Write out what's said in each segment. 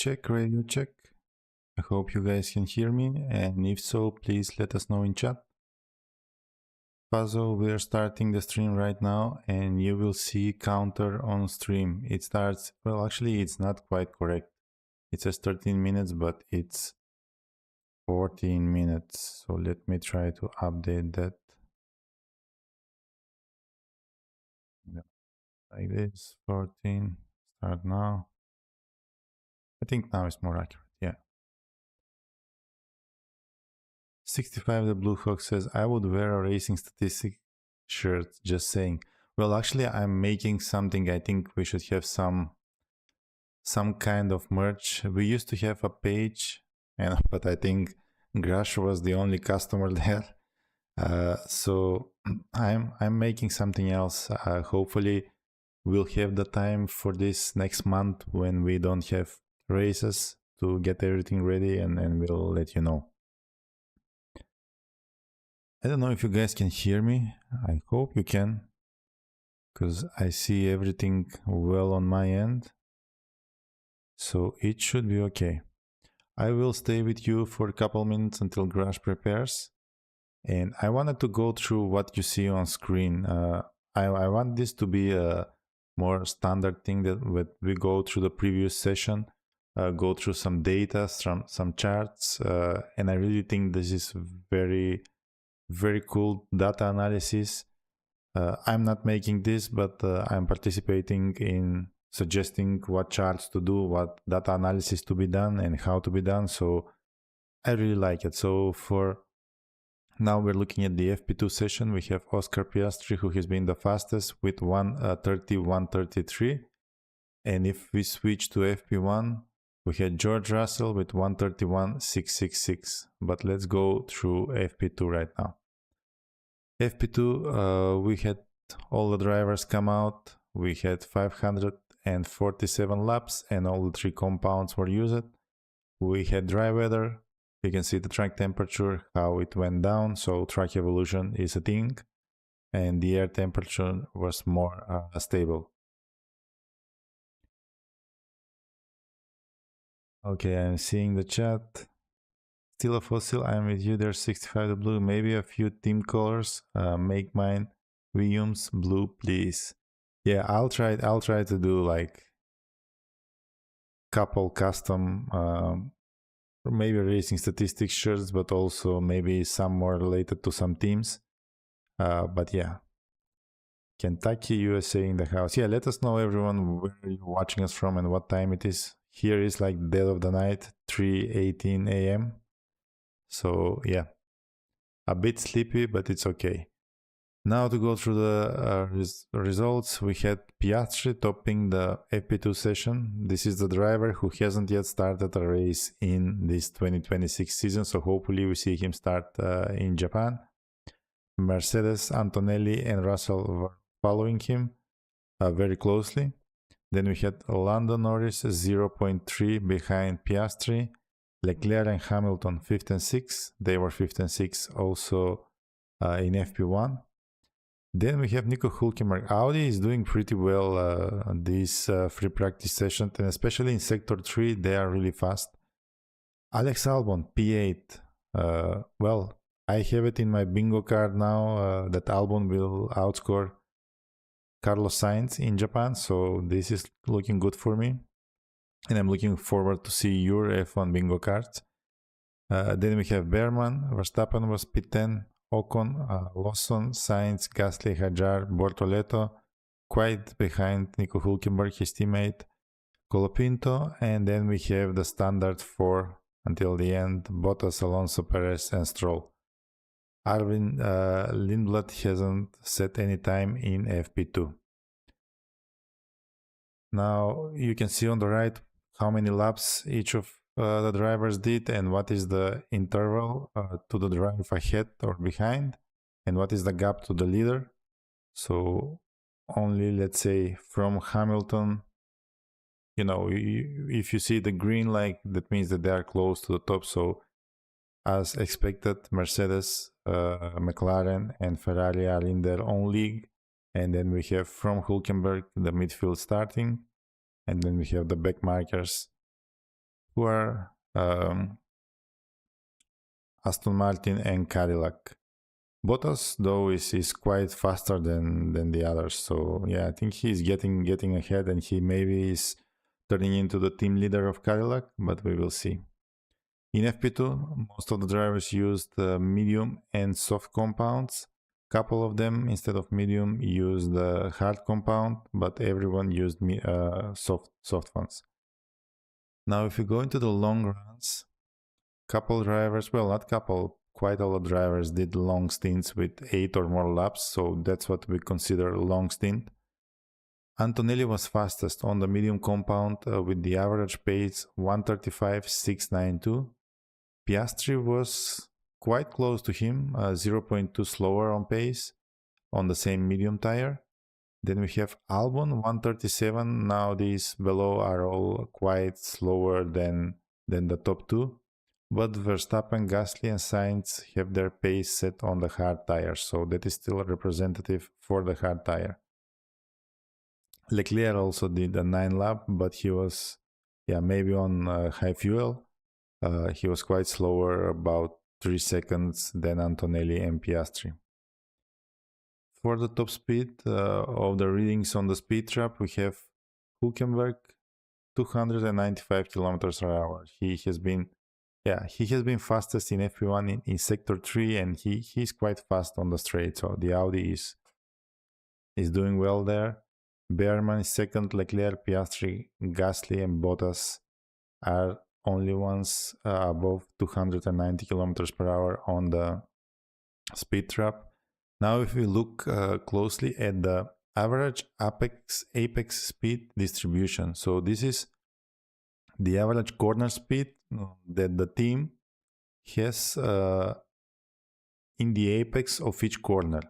Check, radio check. I hope you guys can hear me, and if so, please let us know in chat. Puzzle, we are starting the stream right now, and you will see counter on stream. It starts, well, actually it's not quite correct. It says 13 minutes, but it's 14 minutes. So let me try to update that. Like this, 14, start now. I think now it's more accurate, yeah. 65 the Blue Hawk says, I would wear a racing statistic shirt, just saying. Well, actually, I'm making something. I think we should have some kind of merch. We used to have a page, but I think Grash was the only customer there. So I'm making something else. Hopefully, we'll have the time for this next month when we don't have races to get everything ready, and we'll let you know. I don't know if you guys can hear me. I hope you can, because I see everything well on my end. So it should be okay. I will stay with you for a couple minutes until Grash prepares. And I wanted to go through what you see on screen. I want this to be a more standard thing that we go through the previous session, go through some data, some charts. And I really think this is very cool data analysis. I'm not making this, but I'm participating in suggesting what charts to do, what data analysis to be done, and how to be done. So I really like it. So for now, we're looking at the FP2 session. We have Oscar Piastri, who has been the fastest with 1:30.133. And if we switch to FP1, we had George Russell with 1:31.666. But let's go through FP2 right now. FP2, we had all the drivers come out. We had 547 laps, and all the 3 compounds were used. We had dry weather. You can see the track temperature, how it went down. So track evolution is a thing, and the air temperature was more stable. Okay, I'm seeing the chat. Still a fossil, I'm with you. There's 65 the blue, maybe a few team colors. Make mine Williams blue, please. Yeah, I'll try to do like couple custom maybe racing statistics shirts, but also maybe some more related to some teams. But yeah, Kentucky, USA in the house. Yeah, let us know, everyone, where you're watching us from and what time it is. Here is like dead of the night, 3:18 a.m. So yeah, a bit sleepy, but it's okay. Now to go through the results, we had Piastri topping the FP2 session. This is the driver who hasn't yet started a race in this 2026 season, so hopefully we see him start in Japan. Mercedes, Antonelli and Russell were following him very closely. Then we had Lando Norris 0.3 behind Piastri. Leclerc and Hamilton 5th and 6th. They were 5th and 6th also in FP1. Then we have Nico Hülkenberg. Audi is doing pretty well this free practice session, and especially in Sector 3, they are really fast. Alex Albon, P8. Well, I have it in my bingo card now that Albon will outscore Carlos Sainz in Japan, so this is looking good for me. And I'm looking forward to see your F1 bingo cards. Then we have Behrman, Verstappen was P10, Ocon, Lawson, Sainz, Gasly, Hajar, Bortoleto, quite behind Nico Hülkenberg, his teammate, Colapinto, and then we have the standard 4 until the end, Bottas, Alonso, Perez, and Stroll. Arvin Lindblad hasn't set any time in FP2. Now you can see on the right how many laps each of the drivers did and what is the interval to the driver ahead or behind and what is the gap to the leader. So only, let's say, from Hamilton, you know, if you see the green light, that means that they are close to the top. So as expected, Mercedes, McLaren and Ferrari are in their own league. And then we have from Hülkenberg the midfield starting, and then we have the back markers who are Aston Martin and Cadillac. Bottas, though, is quite faster than the others. So yeah, I think he's getting ahead, and he maybe is turning into the team leader of Cadillac, but we will see. In FP2, most of the drivers used medium and soft compounds. Couple of them, instead of medium, used hard compound, but everyone used soft ones. Now, if we go into the long runs, couple drivers, well, not couple, quite a lot of drivers did long stints with 8 or more laps, so that's what we consider a long stint. Antonelli was fastest on the medium compound with the average pace 1:35.692. Piastri was quite close to him, 0.2 slower on pace on the same medium tire. Then we have Albon 1:37. Now these below are all quite slower than the top two. But Verstappen, Gasly and Sainz have their pace set on the hard tire, so that is still representative for the hard tire. Leclerc also did a 9 lap, but he was maybe on high fuel. He was quite slower, about 3 seconds than Antonelli and Piastri. For the top speed of the readings on the speed trap, we have Hülkenberg 295 kilometers per hour. He has been fastest in FP1 in sector 3, and he's quite fast on the straight, so the Audi is doing well there. Behrman is second, Leclerc, Piastri, Gasly and Bottas are only ones above 290 kilometers per hour on the speed trap. Now if we look closely at the average apex speed distribution, so this is the average corner speed that the team has in the apex of each corner.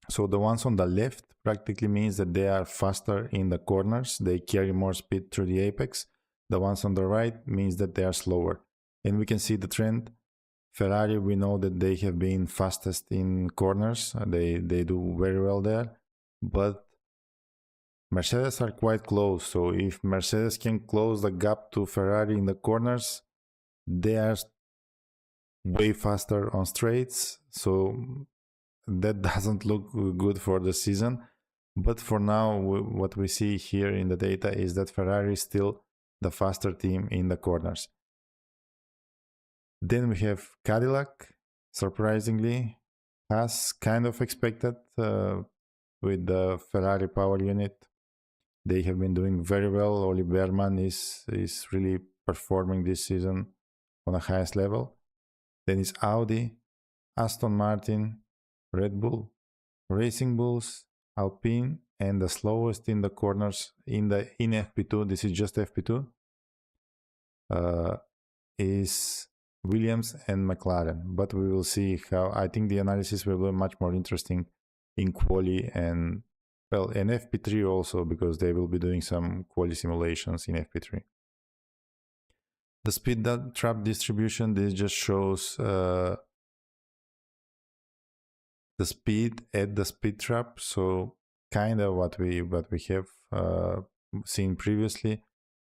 So the ones on the left practically means that they are faster in the corners, they carry more speed through the apex. The ones on the right means that they are slower. And we can see the trend. Ferrari, we know that they have been fastest in corners, they do very well there, but Mercedes are quite close. So if Mercedes can close the gap to Ferrari in the corners, they are way faster on straights, so that doesn't look good for the season. But for now, what we see here in the data is that Ferrari is still the faster team in the corners. Then we have Cadillac, surprisingly, as kind of expected with the Ferrari power unit. They have been doing very well. Oli Behrman is really performing this season on the highest level. Then it's Audi, Aston Martin, Red Bull, Racing Bulls, Alpine, and the slowest in the corners in FP2, this is just FP2, is Williams and McLaren. But we will see how, I think the analysis will be much more interesting in quali and FP3 also, because they will be doing some quali simulations in FP3. The speed trap distribution, this just shows the speed at the speed trap, so kind of what we have seen previously.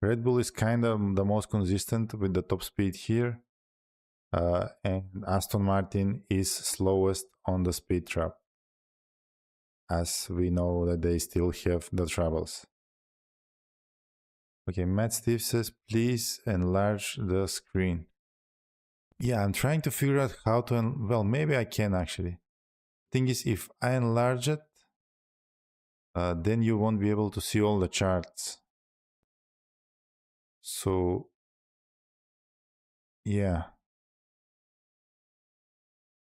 Red Bull is kind of the most consistent with the top speed here, and Aston Martin is slowest on the speed trap, as we know that they still have the troubles. Okay, Matt Steve says, please enlarge the screen. Yeah, I'm trying to figure out how to, well, maybe I can actually. Thing is, if I enlarge it, then you won't be able to see all the charts. So, yeah.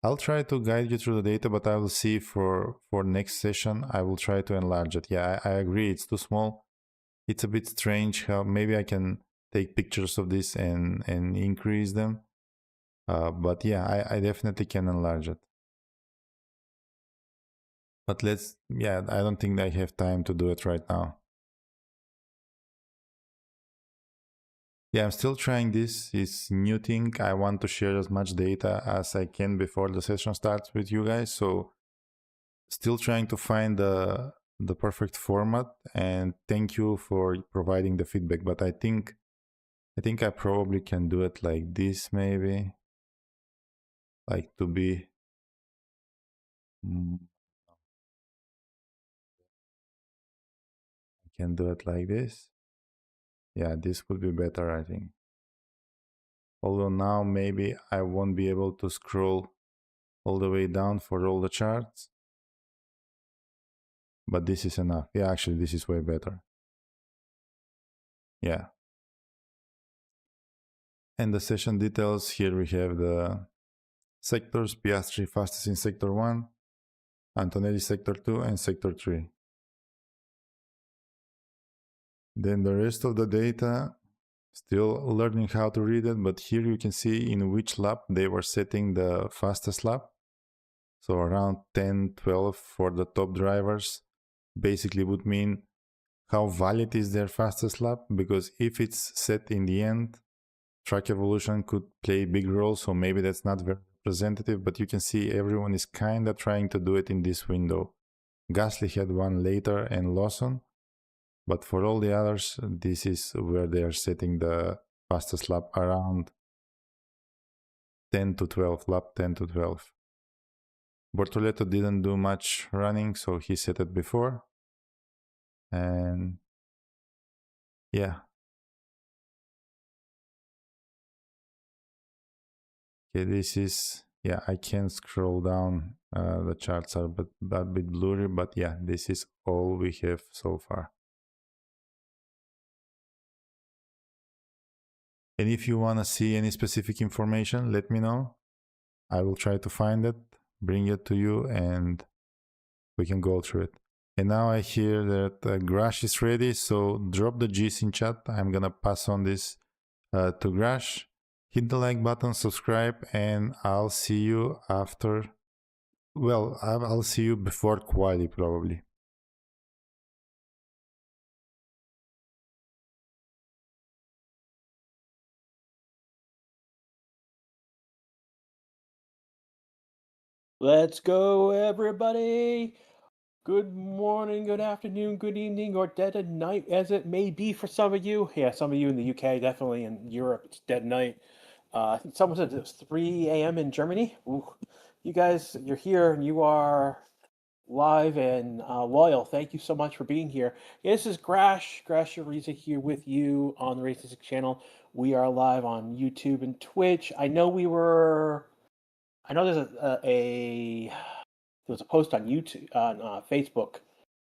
I'll try to guide you through the data, but I will see for next session, I will try to enlarge it. Yeah, I agree, it's too small. It's a bit strange how maybe I can take pictures of this and increase them. But yeah, I definitely can enlarge it. But I don't think I have time to do it right now. Yeah, I'm still trying this. It's new thing. I want to share as much data as I can before the session starts with you guys. So still trying to find the perfect format, and thank you for providing the feedback. But I think I think I probably can do it like this, maybe. Like to be... I can do it like this. Yeah, this would be better, I think. Although now maybe I won't be able to scroll all the way down for all the charts. But this is enough. Yeah, actually, this is way better. Yeah. And the session details, here we have the sectors: Piastri fastest in sector 1, Antonelli sector 2, and sector 3. Then the rest of the data, still learning how to read it, but here you can see in which lap they were setting the fastest lap. So around 10, 12 for the top drivers basically would mean how valid is their fastest lap, because if it's set in the end, track evolution could play a big role, so maybe that's not very representative, but you can see everyone is kind of trying to do it in this window. Gasly had one later and Lawson, but for all the others, this is where they are setting the fastest lap, around 10 to 12, lap 10 to 12. Bortoleto didn't do much running, so he set it before. And yeah. Okay, this is, yeah, I can scroll down. The charts are a bit blurry, but yeah, this is all we have so far. And if you want to see any specific information, let me know. I will try to find it, bring it to you, and we can go through it. And now I hear that Grash is ready, so drop the G's in chat. I'm gonna pass on this to Grash. Hit the like button, subscribe, and I'll see you after. Well, I'll see you before quali probably. Let's go, everybody. Good morning, good afternoon, good evening, or dead of night, as it may be for some of you. Yeah, some of you in the UK, definitely in Europe, it's dead night. I think someone said it was 3 a.m. in Germany. Ooh. You guys, you're here and you are live and loyal. Thank you so much for being here. Yeah, this is Grash Ariza here with you on the Racing channel. We are live on YouTube and Twitch. I know there's there was a post on YouTube, on Facebook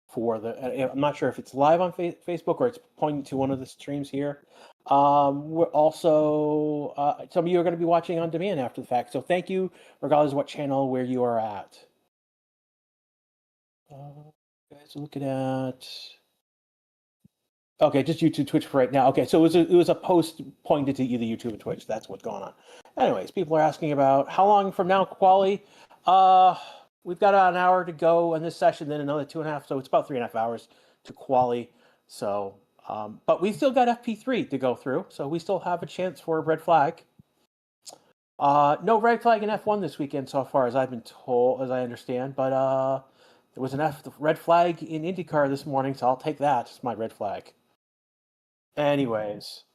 for the. I'm not sure if it's live on Facebook or it's pointing to one of the streams here. We're also some of you are going to be watching on demand after the fact. So thank you, regardless of what channel where you are at. Guys, looking at. Okay, just YouTube, Twitch for right now. Okay, so it was a post pointed to either YouTube or Twitch. That's what's going on. Anyways, people are asking about how long from now quali. We've got an hour to go in this session, then another 2.5. So it's about 3.5 hours to quali. So, but we still got FP3 to go through, so we still have a chance for a red flag. No red flag in F1 this weekend so far, as I've been told, as I understand. But there was an red flag in IndyCar this morning, so I'll take that. It's my red flag. Anyways,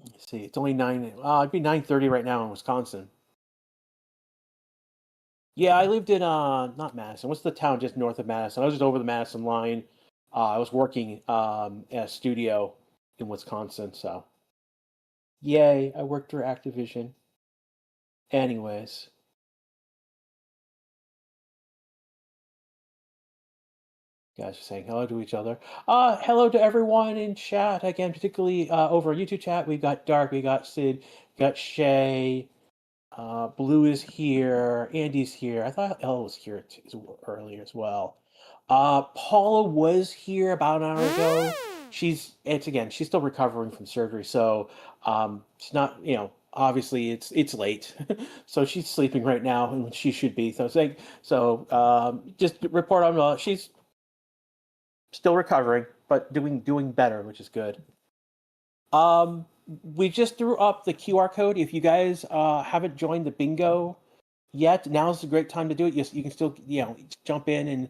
let's see. It's only 9. It'd be 9:30 right now in Wisconsin. Yeah, I lived in not Madison. What's the town just north of Madison? I was just over the Madison line. I was working at a studio in Wisconsin, so yay! I worked for Activision. Anyways. Guys are saying hello to each other. Hello to everyone in chat. Again, particularly over YouTube chat. We've got Dark, we got Sid, we got Shay. Blue is here. Andy's here. I thought Elle was here earlier as well. Paula was here about an hour ago. She's still recovering from surgery, so she's not, obviously it's late, so she's sleeping right now, and she should be. Just report on. She's still recovering, but doing better, which is good. We just threw up the QR code. If you guys haven't joined the bingo yet, now's a great time to do it. You can still jump in and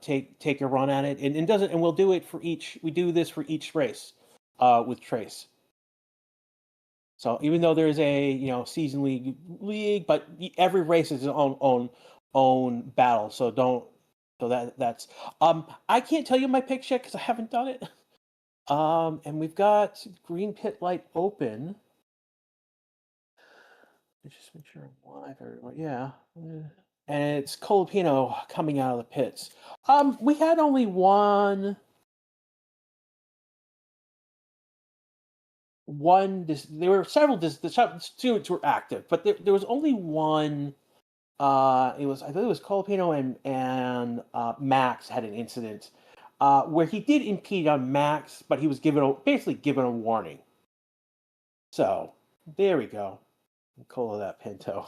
take a run at it, and we'll do it for each. We do this for each race, with Trace. So even though there's a season league, but every race is its own battle. So don't. So that's I can't tell you my pick yet because I haven't done it. And we've got Green Pit Light open. Let's just make sure I'm live. Yeah. And it's Colapino coming out of the pits. We had only there were several the students were active, but there was only one. I believe it was Colapino and Max had an incident where he did impede on Max, but he was basically given a warning. So there we go. Cola that Pinto.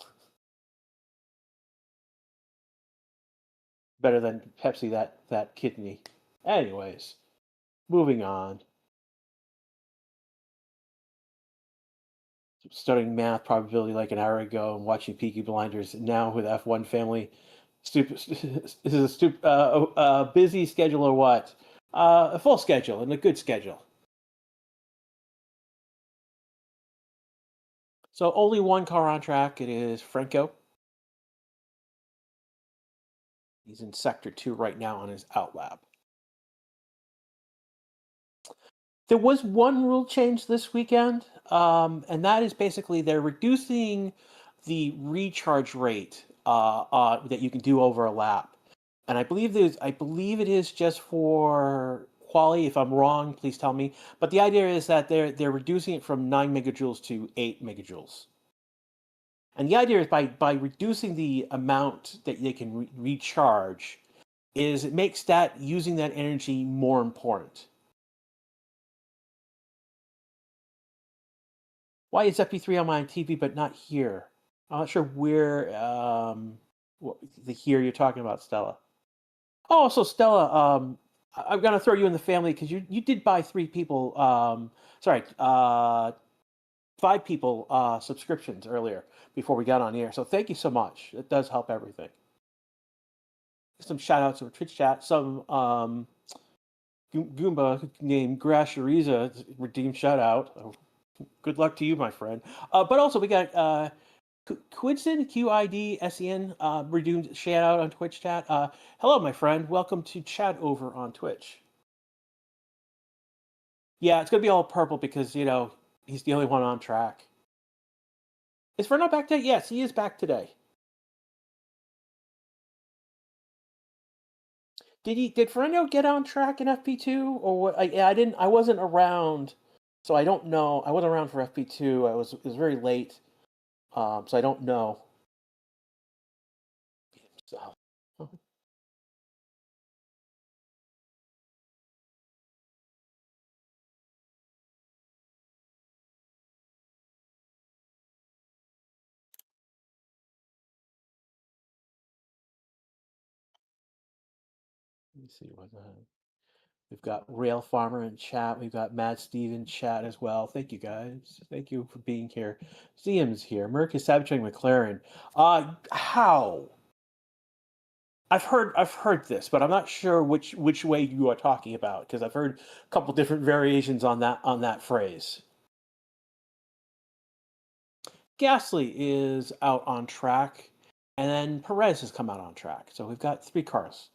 Better than Pepsi that kidney. Anyways, moving on. Studying math probability like an hour ago and watching Peaky Blinders now with F1 family. Stupid. This is a busy schedule or what? A full schedule and a good schedule. So only one car on track. It is Franco. He's in sector 2 right now on his outlap. There was one rule change this weekend, and that is basically they're reducing the recharge rate that you can do over a lap. And I believe it is just for quali. If I'm wrong, please tell me. But the idea is that they're reducing it from 9 megajoules to 8 megajoules. And the idea is by reducing the amount that they can recharge, is it makes that using that energy more important. Why is FP3 on my TV but not here? I'm not sure where the here you're talking about, Stella. Oh, so Stella, I'm gonna throw you in the family because you did buy 3 people. Sorry, 5 people subscriptions earlier before we got on the air. So thank you so much. It does help everything. Some shout outs over Twitch chat. Some Goomba named Grashariza redeemed shout out. Oh, good luck to you, my friend. But also we got Quidson, QIDSEN, redeemed shout out on Twitch chat. Hello, my friend. Welcome to chat over on Twitch. Yeah, it's gonna be all purple because he's the only one on track. Is Fernando back today? Yes, he is back today. Did Fernando get on track in FP2 or what? I didn't. I wasn't around, so I don't know. I wasn't around for FP2. It was very late, so I don't know. So. Let me see what we've got. Rail Farmer in chat. We've got Mad Steve in chat as well. Thank you guys. Thank you for being here. Zium's here. Merc is sabotaging McLaren. How? I've heard this, but I'm not sure which way you are talking about because I've heard a couple different variations on that phrase. Gasly is out on track, and then Perez has come out on track. So we've got 3 cars.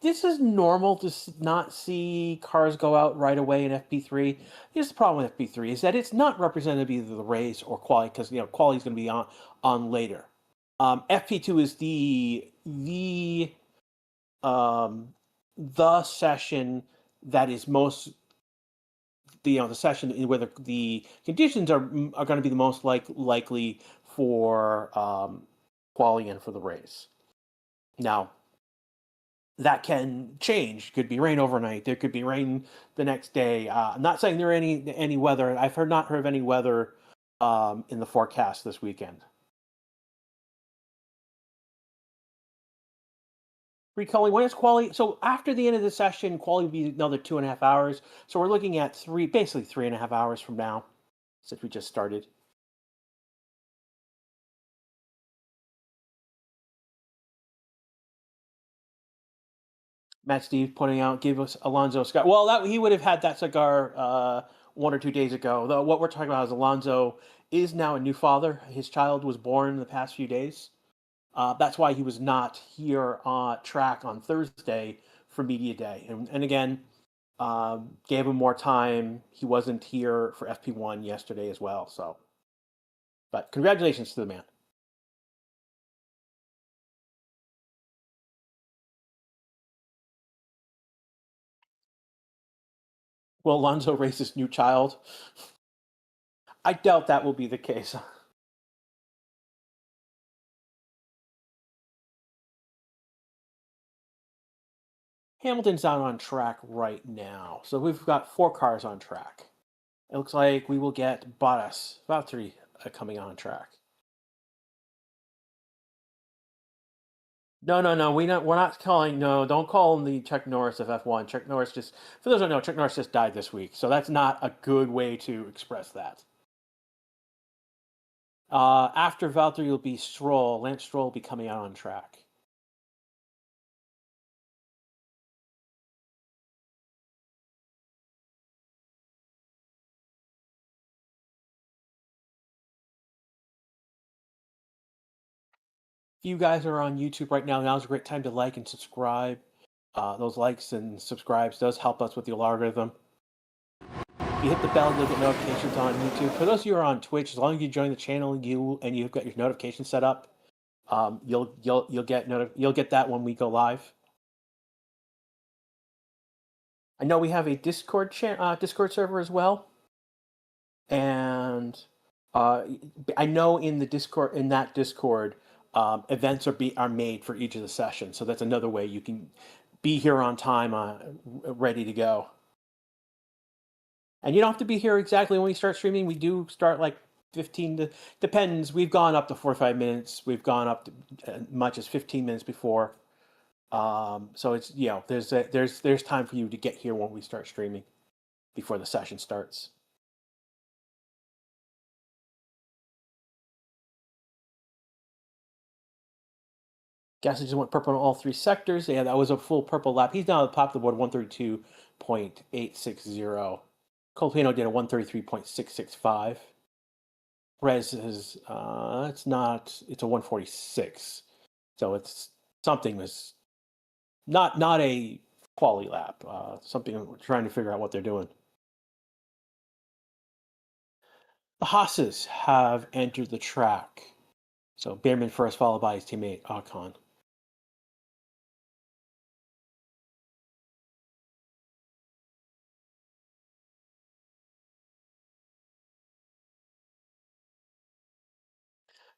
This is normal to not see cars go out right away in FP3. Here's the problem with FP3 is that it's not representative of either the race or quality because quality is going to be on later. FP2 is the session that is most the session where the conditions are going to be the most likely for quality and for the race. Now, that can change. Could be rain overnight. There could be rain the next day. I'm not saying there are any weather. I've not heard of any weather in the forecast this weekend. Recalling when is quality? So after the end of the session, quality will be another 2.5 hours. So we're looking at basically 3.5 hours from now, since we just started. Matt Steve pointing out, give us Alonso Scott. Well, he would have had that cigar 1 or 2 days ago. Though what we're talking about is Alonso is now a new father. His child was born in the past few days. That's why he was not here on track on Thursday for media day. And again, gave him more time. He wasn't here for FP1 yesterday as well. So, but congratulations to the man. Will Alonso raise his new child? I doubt that will be the case. Hamilton's out on track right now. So we've got 4 cars on track. It looks like we will get Valtteri coming on track. No. We're not calling. No, don't call him the Chuck Norris of F1. Chuck Norris just, for those who don't know, Chuck Norris just died this week. So that's not a good way to express that. After Valtteri will be Stroll. Lance Stroll will be coming out on track. If you guys are on YouTube right now, now's a great time to like and subscribe. Those likes and subscribes does help us with the algorithm. If you hit the bell, you'll get notifications on YouTube. For those of you who are on Twitch, as long as you join the channel and you've got your notifications set up, you'll get that when we go live. I know we have a Discord server as well, and I know in that Discord, events are made for each of the sessions. So that's another way you can be here on time, ready to go. And you don't have to be here exactly when we start streaming. We do start like 15 to, depends. We've gone up to 45 minutes. We've gone up to as much as 15 minutes before. So it's, there's time for you to get here when we start streaming before the session starts. Gasly just went purple in all 3 sectors. Yeah, that was a full purple lap. He's now at the top of the board, 132.860. Colpino did a 133.665. Rez is it's a 146. So it's something was not a quality lap. Something we're trying to figure out what they're doing. The Haas's have entered the track. So Behrman first, followed by his teammate Ocon.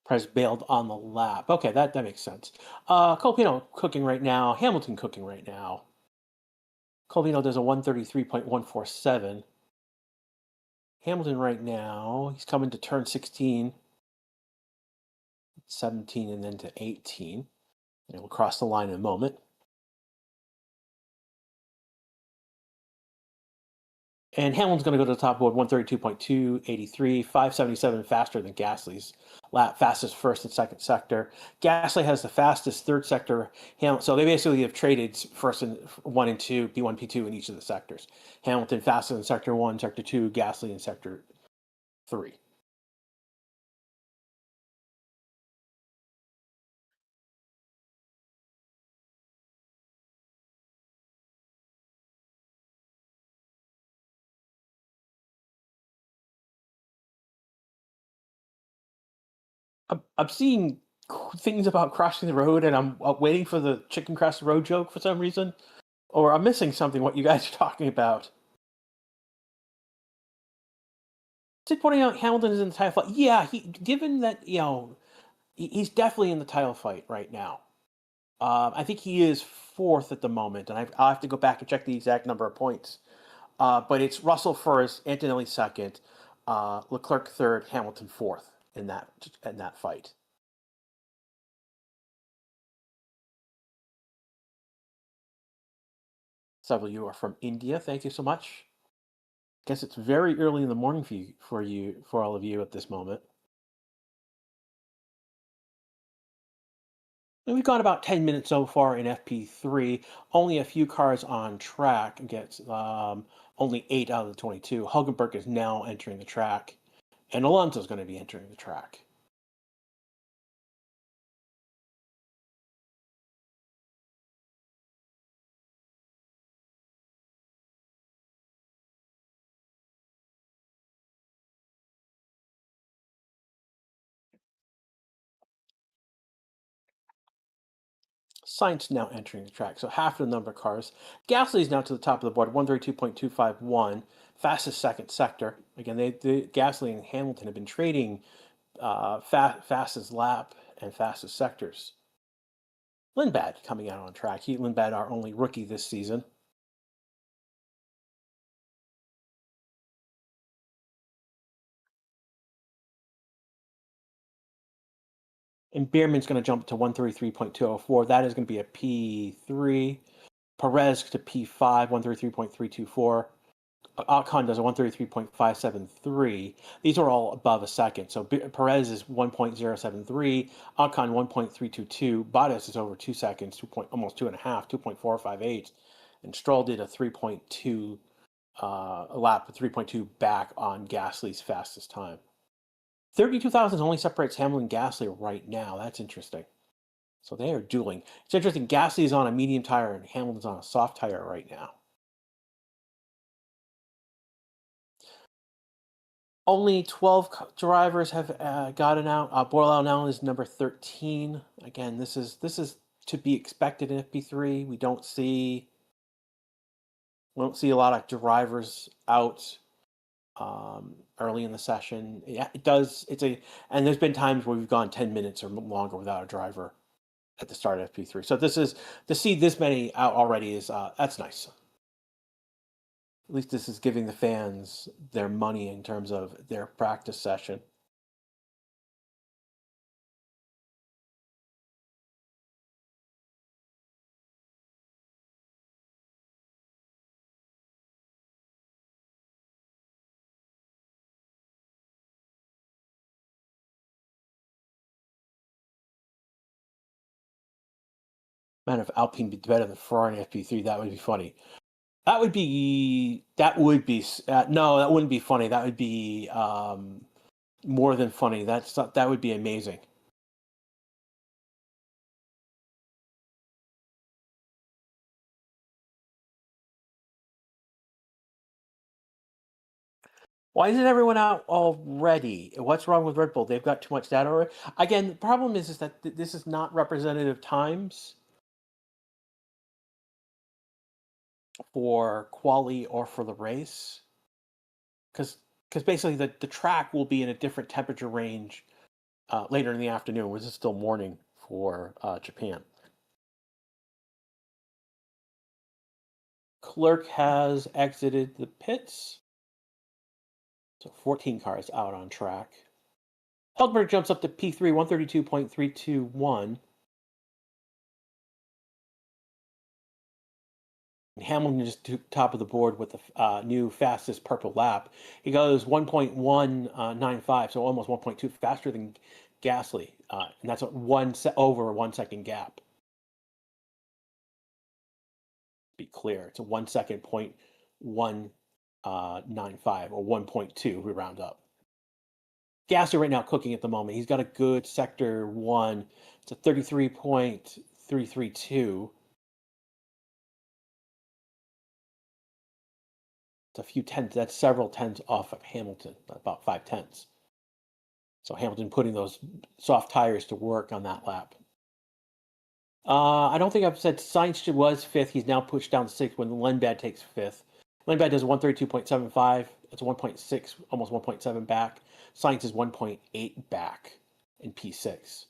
Perez bailed on the lap. Okay, that makes sense. Colpino cooking right now. Hamilton cooking right now. Colpino does a 133.147. Hamilton right now, he's coming to turn 16, 17, and then to 18. And we'll cross the line in a moment. And Hamilton's going to go to the top board, 132.283, 577 faster than Gasly's lap, fastest first and second sector. Gasly has the fastest third sector. So they basically have traded first and 1 and 2, P1, P2 in each of the sectors. Hamilton faster in sector 1, sector 2, Gasly in sector 3. I'm seeing things about crossing the road, and I'm waiting for the chicken cross the road joke for some reason. Or I'm missing something, what you guys are talking about. Sid pointing out Hamilton is in the title fight. Yeah, given that, he's definitely in the title fight right now. I think he is 4th at the moment, and I'll have to go back and check the exact number of points. But it's Russell first, Antonelli second, Leclerc third, Hamilton 4th in that fight. Several of you are from India. Thank you so much. Guess it's very early in the morning for all of you at this moment. We've got about 10 minutes so far in FP3. Only a few cars on track. Gets only 8 out of the 22. Hulkenberg is now entering the track, and Alonso's going to be entering the track. Sainz now entering the track, so half the number of cars. Gasly is now to the top of the board, 132.251, fastest second sector. Again, the Gasly and Hamilton have been trading fastest lap and fastest sectors. Lindblad coming out on track. Lindblad, our only rookie this season. And Bierman's going to jump to 133.204. That is going to be a P3. Perez to P5, 133.324. Ocon does a 133.573. These are all above a second. So Perez is 1.073, Ocon 1.322, Bottas is over 2 seconds, almost 2.5, 2.458, and Stroll did a 3.2 a lap, 3.2 back on Gasly's fastest time. 32,000 only separates Hamilton and Gasly right now. That's interesting. So they are dueling. It's interesting. Gasly is on a medium tire and Hamilton's on a soft tire right now. Only 12 drivers have gotten out. Borlau now is number 13. Again, this is to be expected in FP3. We don't see a lot of drivers out early in the session. Yeah, it does. And there's been times where we've gone 10 minutes or longer without a driver at the start of FP3. So to see this many out already is that's nice. At least this is giving the fans their money in terms of their practice session. Man, if Alpine be better than Ferrari in FP3, that would be funny. That would be no, that wouldn't be funny. That would be more than funny. That would be amazing. Why isn't everyone out already? What's wrong with Red Bull? They've got too much data already. Again, the problem is that this is not representative times for quali or for the race, because basically the track will be in a different temperature range later in the afternoon, which is still morning for Japan. Clerk has exited the pits. So 14 cars out on track. Hulkenberg jumps up to P3, 132.321. And Hamilton is top of the board with the new fastest purple lap. He goes 1.195, so almost 1.2 faster than Gasly. And that's over a 1 second gap. Be clear, it's a 1 second 0.195 or 1.2, we round up. Gasly right now cooking at the moment. He's got a good sector 1. It's a 33.332. It's a few tenths. That's several tenths off of Hamilton, about 5 tenths. So Hamilton putting those soft tires to work on that lap. I don't think I've said Sainz was 5th. He's now pushed down to 6th when Lindblad takes 5th. Lindblad does 132.75. That's 1.6, almost 1.7 back. Sainz is 1.8 back in P6.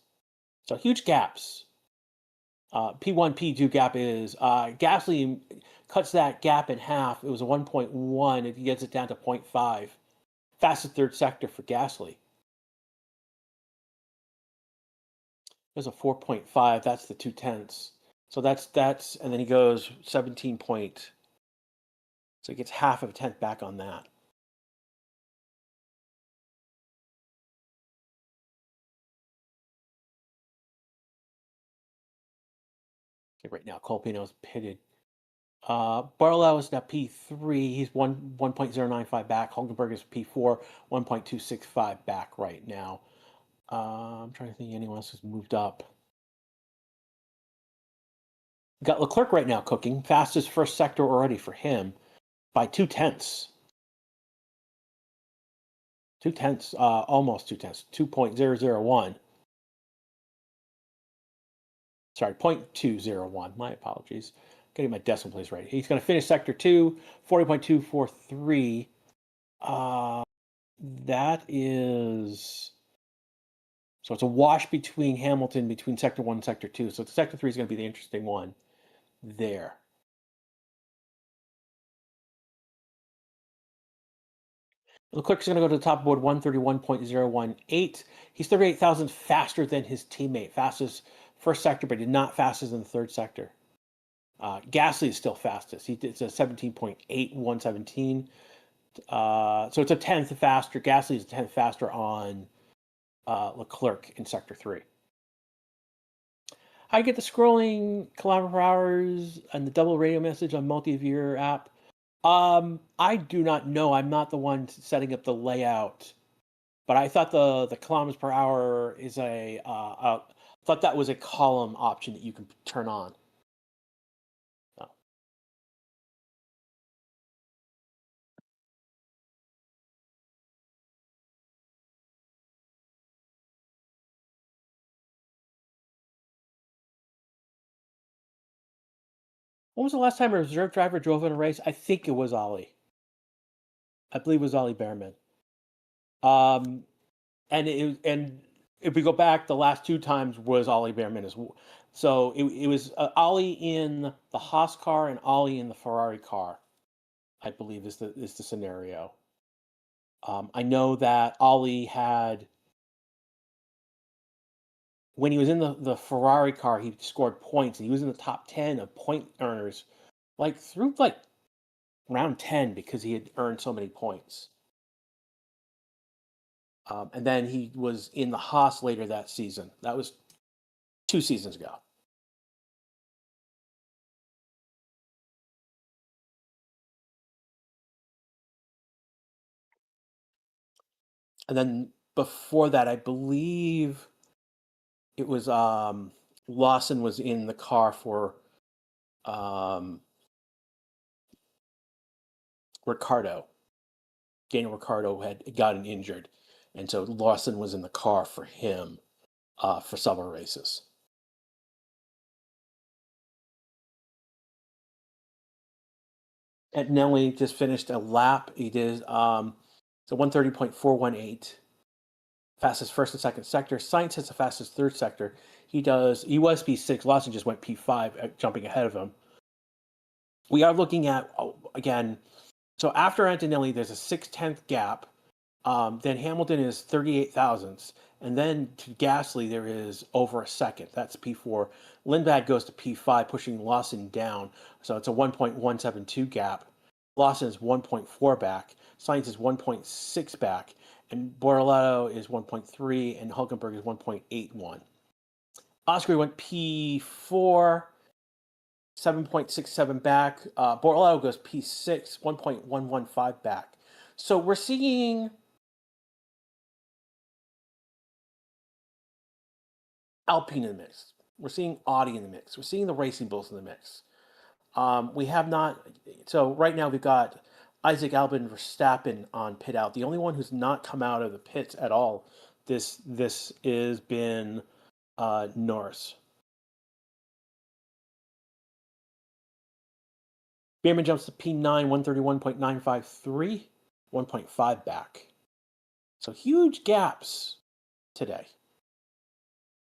So huge gaps. P1, P2 gap is Gasly cuts that gap in half. It was a 1.1. It gets it down to 0.5. Fastest third sector for Gasly. There's a 4.5. That's the 2 tenths. So that's and then he goes 17 point. So he gets half of a tenth back on that. Okay, right now Colpino is pitted. Barlow is now P3. He's 1.095 back. Hulkenberg is P4, 1.265 back right now. I'm trying to think anyone else who's moved up. Got Leclerc right now cooking. Fastest first sector already for him by 2/10. 2/10, almost 2/10, 2.001. Sorry, 0.201. My apologies. Getting my decimal place right. He's going to finish sector 2, 40.243. That is. So it's a wash between Hamilton, between sector 1 and sector 2. So sector 3 is going to be the interesting one there. Leclerc's going to go to the top board 131.018. He's 38,000 faster than his teammate. Fastest first sector, but not fastest in the third sector. Gasly is still fastest. It's a 17.8117. So it's a 10th faster. Gasly is a 10th faster on Leclerc in sector 3. I get the scrolling kilometer per hours and the double radio message on multi-viewer app. I do not know. I'm not the one setting up the layout, but I thought the kilometers per hour is thought that was a column option that you can turn on. So. When was the last time a reserve driver drove in a race? I think it was Ollie. I believe it was Ollie Behrman. And if we go back, the last 2 times was Ollie Behrman as well. So it was Ollie in the Haas car and Ollie in the Ferrari car, I believe is the scenario. I know that Ollie had, when he was in the Ferrari car, he scored points and he was in the top 10 of point earners, through round 10 because he had earned so many points. And then he was in the Haas later that season. That was 2 seasons ago. And then before that, I believe it was Lawson was in the car for Ricardo. Daniel Ricciardo had gotten injured, and so Lawson was in the car for him for summer races. And Nelly just finished a lap. He did so 130.418. Fastest first and second sector. Sainz has the fastest third sector. He was P6. Lawson just went P5, jumping ahead of him. We are looking at, again, so after Antonelli, there's a 6/10 gap. Then Hamilton is 38 thousandths. And then to Gasly, there is over a second. That's P4. Lindblad goes to P5, pushing Lawson down. So it's a 1.172 gap. Lawson is 1.4 back. Sainz is 1.6 back. And Bortoleto is 1.3. And Hulkenberg is 1.81. Oscar went P4. 7.67 back. Bortoleto goes P6, 1.115 back. So we're seeing Alpine in the mix. We're seeing Audi in the mix. We're seeing the Racing Bulls in the mix. We have not. So right now we've got Isaac Albon Verstappen on pit out. The only one who's not come out of the pits at all this has been Norris. Behrman jumps to P9, 131.953, 1.5 back. So huge gaps today.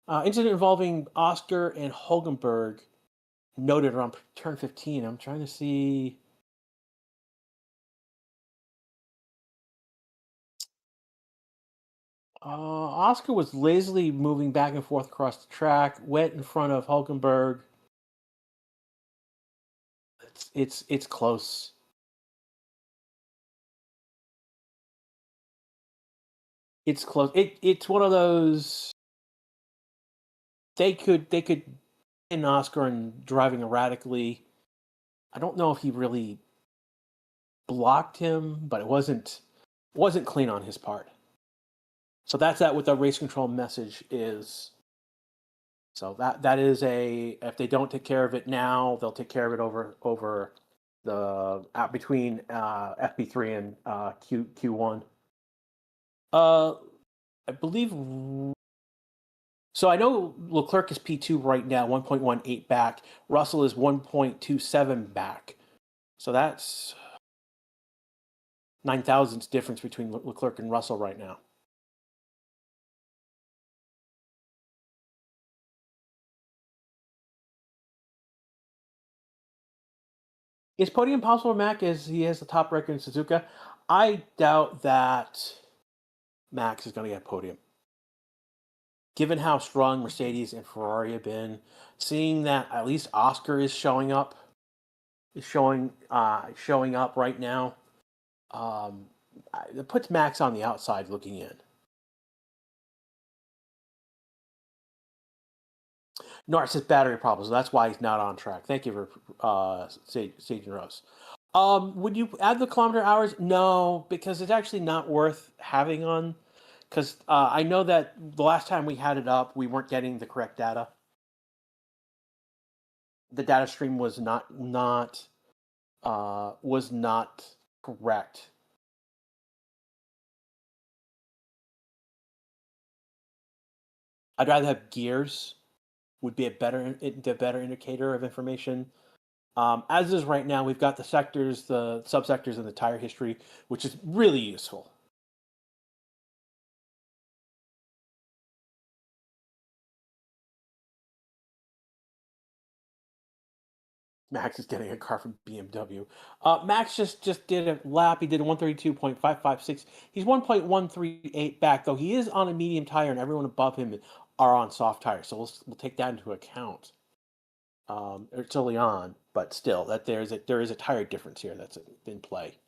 Incident involving Oscar and Hulkenberg noted around turn 15. I'm trying to see. Oscar was lazily moving back and forth across the track, went in front of Hulkenberg. It's close. It's close. It's one of those. They could Oscar and driving erratically. I don't know if he really blocked him, but it wasn't clean on his part. So that's what the race control message is. So that is if they don't take care of it now, they'll take care of it over the between FP3 and Q1. I believe. So I know Leclerc is P2 right now, 1.18 back. Russell is 1.27 back. So that's 9 thousandths difference between Leclerc and Russell right now. Is podium possible for Max as he has the top record in Suzuka? I doubt that Max is going to get podium. Given how strong Mercedes and Ferrari have been, seeing that at least Oscar is showing up right now, it puts Max on the outside looking in. Norris has battery problems, so that's why he's not on track. Thank you for Sage and Rose. Would you add the kilometer hours? No, because it's actually not worth having on. Because I know that the last time we had it up, we weren't getting the correct data. The data stream was not correct. I'd rather have gears. Would be the better indicator of information. As is right now, we've got the sectors, the subsectors, and the tire history, which is really useful. Max is getting a car from BMW. Max just did a lap. He did a 132.556. He's 1.138 back, though he is on a medium tire, and everyone above him are on soft tires. So we'll take that into account. It's early on, but still, that there is a tire difference here that's in play.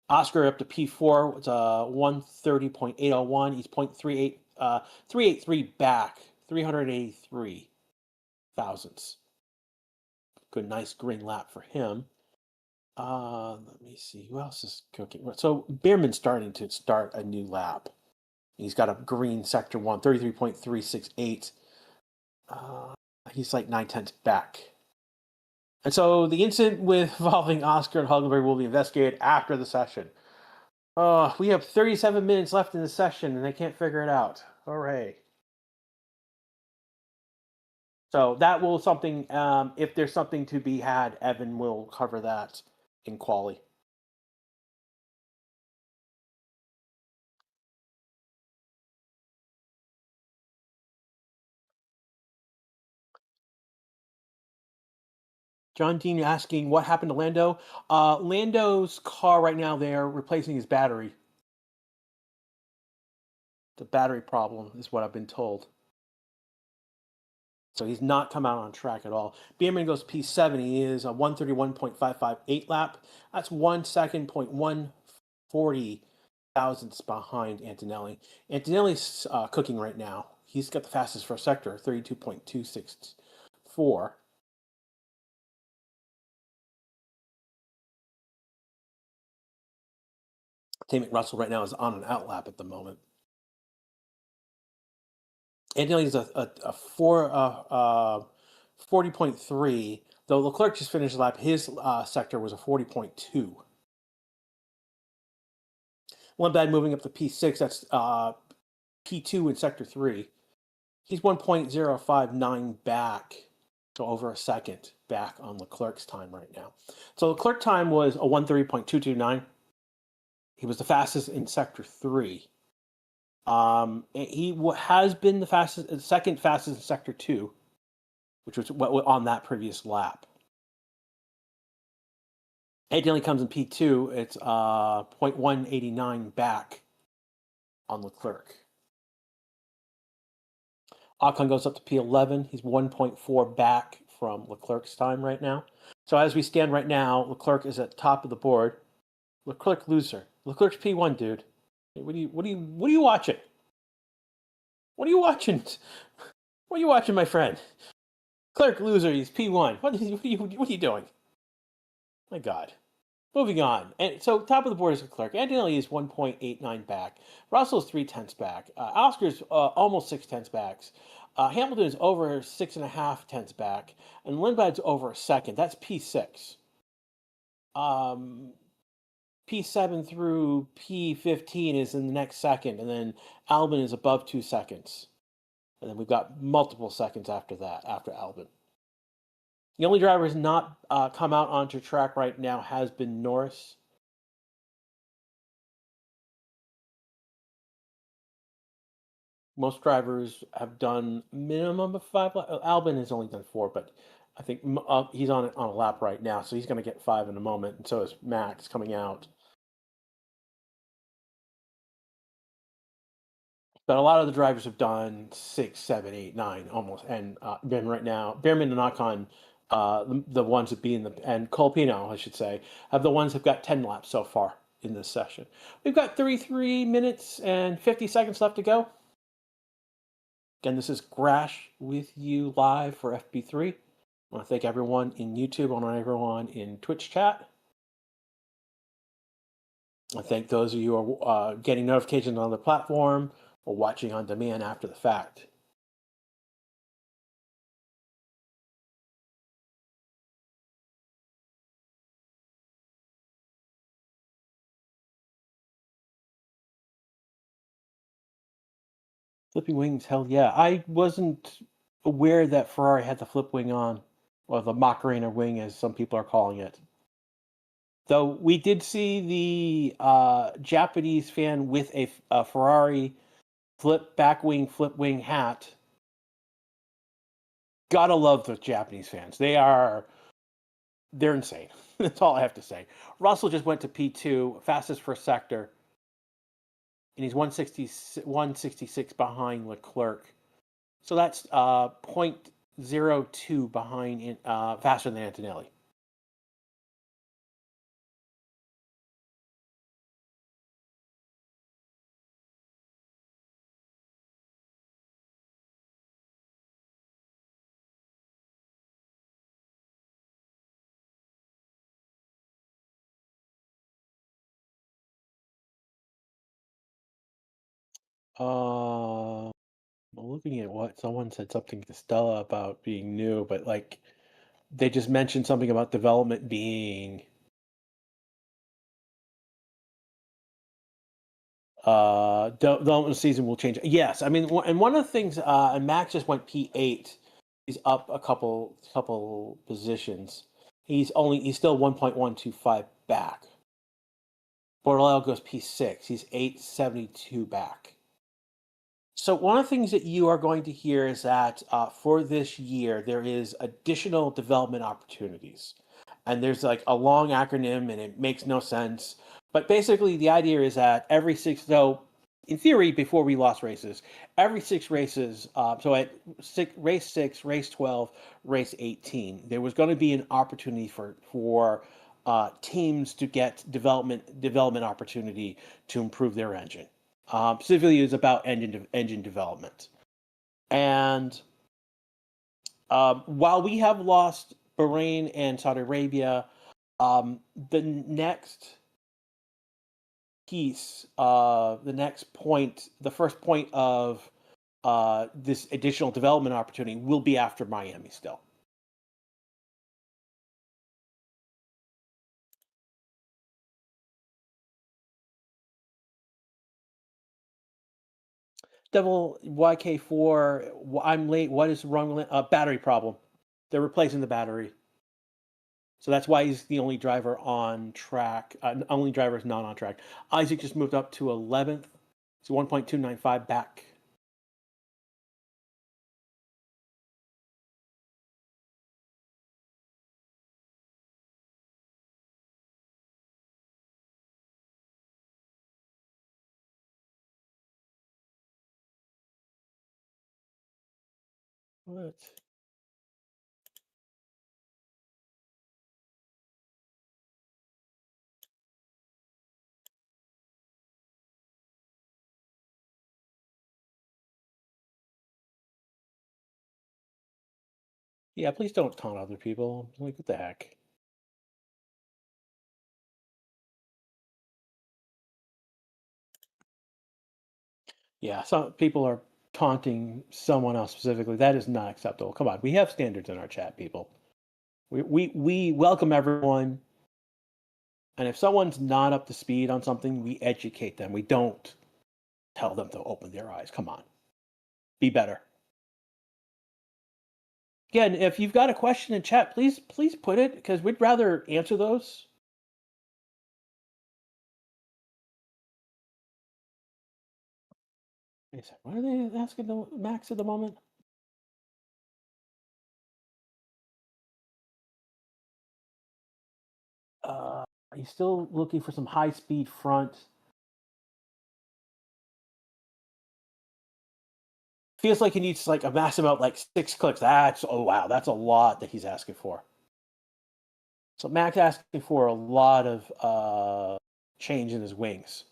Oscar up to P4. It's 130.801. He's 383 back, 383 thousandths. Good, nice green lap for him. Let me see who else is cooking. So Bierman's starting to start a new lap. He's got a green sector 1, 33.368. He's like 9/10 back. And so the incident involving Oscar and Hulkenberg will be investigated after the session. We have 37 minutes left in the session, and they can't figure it out. Hooray. So that will something, if there's something to be had, Evan will cover that in quali. John Dean asking what happened to Lando. Lando's car right now, they're replacing his battery. The battery problem is what I've been told. So he's not come out on track at all. Bierman goes P7. He is a 131.558 lap. That's 1 second, 0.140 thousandths behind Antonelli. Antonelli's cooking right now. He's got the fastest first sector, 32.264. Tim Russell right now is on an out lap at the moment. Antonelli's a 40.3, though Leclerc just finished the lap. His sector was a 40.2. One bad moving up to P6. That's P2 in sector 3. He's 1.059 back, so over a second back on Leclerc's time right now. So Leclerc time was a 130.229. He was the fastest in sector 3. He has been the second fastest in sector 2, which was on that previous lap. Antonelli comes in P2. It's 0.189 back on Leclerc. Ocon goes up to P11. He's 1.4 back from Leclerc's time right now. So as we stand right now, Leclerc is at top of the board. Leclerc loser. Leclerc's P1, dude. What are you watching? What are you watching? What are you watching, my friend? Clerk loser, he's P1. What are you doing? My God. Moving on. And so top of the board is Clerk. Antonelli is 1.89 back. Russell's 3/10 back. Oscar's almost 6/10 backs. Hamilton is over 6.5 tenths back. And Lindblad's over a second. That's P6. P7 through P15 is in the next second. And then Albon is above 2 seconds. And then we've got multiple seconds after that, after Albon. The only driver who's not come out onto track right now has been Norris. Most drivers have done minimum of 5 laps. Albon has only done 4, but I think he's on a lap right now, so he's going to get 5 in a moment, and so is Max coming out. But a lot of the drivers have done 6, 7, 8, 9 almost, and Ben right now, Behrman and Ocon, the ones that be in the, and Colpino, I should say, have the ones who've got 10 laps so far in this session. We've got 33 minutes and 50 seconds left to go. Again, this is Grash with you live for FP3. I want to thank everyone in YouTube. I want to thank everyone in Twitch chat. I thank those of you who are getting notifications on the platform or watching on demand after the fact. Flipping wings, hell yeah. I wasn't aware that Ferrari had the flip wing on, or the Macarena wing, as some people are calling it. Though we did see the Japanese fan with a Ferrari flip wing hat. Gotta love the Japanese fans. They're insane. That's all I have to say. Russell just went to P2, fastest first sector, and he's 166 behind Leclerc. So that's 0.02 behind, faster than Antonelli. Looking at what someone said something to Stella about being new, but like they just mentioned something about development being development season will change. Yes, I mean, and one of the things, and Max just went P8. He's up a couple positions. He's still 1.125 back. Bordello goes P6. He's 872 back. So one of the things that you are going to hear is that for this year, there is additional development opportunities. And there's like a long acronym and it makes no sense. But basically the idea is that so in theory, before we lost races, every 6 races, so at race 6, race 12, race 18, there was going to be an opportunity for teams to get development opportunity to improve their engine. Specifically, it was about engine development. And while we have lost Bahrain and Saudi Arabia, the next piece, the next point, the first point of this additional development opportunity will be after Miami still. Devil YK4, I'm late. What is wrong? Battery problem. They're replacing the battery. So that's why he's the only driver on track. Only driver is not on track. Isaac just moved up to 11th. He's 1.295 back. What? Yeah, please don't taunt other people. Like, what the heck? Yeah, some people are taunting someone else specifically. That is not acceptable. Come on, we have standards in our chat, people. We welcome everyone, and if someone's not up to speed on something, we educate them. We don't tell them to open their eyes. Come on, be better. Again, if you've got a question in chat, please put it because we'd rather answer those. What are they asking the Max at the moment? He's still looking for some high speed front. Feels like he needs like a max amount, like 6 clicks. That's wow, that's a lot that he's asking for. So Max asking for a lot of change in his wings.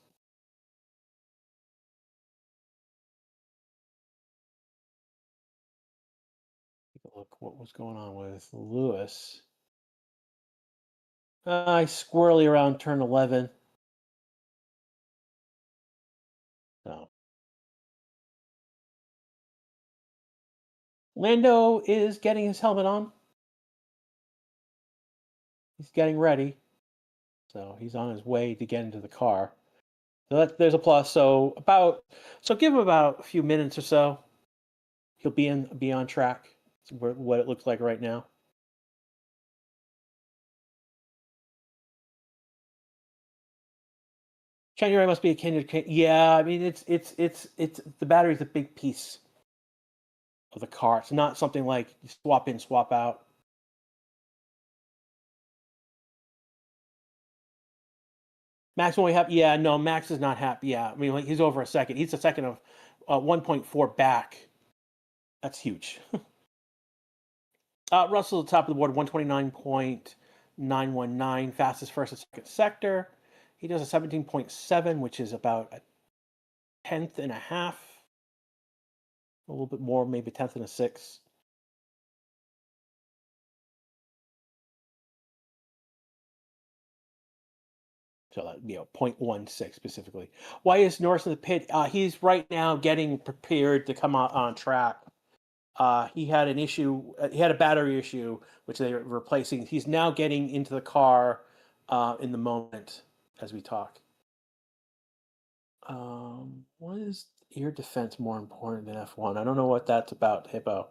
Take a look what was going on with Lewis. He's squirrely around turn 11. No. Lando is getting his helmet on. He's getting ready. So he's on his way to get into the car. So there's a plus. So give him about a few minutes or so. He'll be on track. That's what it looks like right now. January must be akin to, yeah. I mean, it's the battery's a big piece of the car. It's not something like you swap in, swap out. Max won't be happy. Yeah, no, Max is not happy. Yeah, I mean, like, he's over a second. He's a second of 1.4 back. That's huge. Russell at the top of the board, 129.919, fastest first and second sector. He does a 17.7, which is about a tenth and a half. A little bit more, maybe a tenth and a sixth. So that 0.16 specifically. Why is Norris in the pit? He's right now getting prepared to come out on track. He had an issue. He had a battery issue, which they are replacing. He's now getting into the car in the moment as we talk. What is air defense more important than F1? I don't know what that's about, Hippo.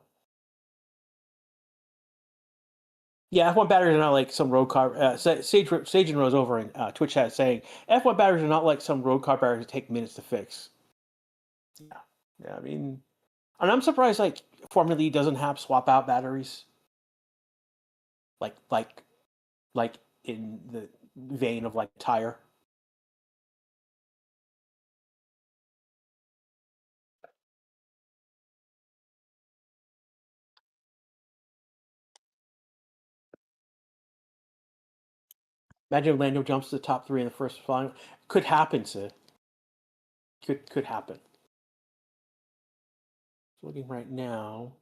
Yeah, F1 batteries are not like some road car. Sage and Rose over in Twitch chat saying F1 batteries are not like some road car batteries that take minutes to fix. Yeah. I mean, and I'm surprised like Formula E doesn't have swap out batteries. Like in the vein of like Tyre. Imagine if Lando jumps to the top 3 in the first flying. Could happen, Sid. Could happen. Looking right now.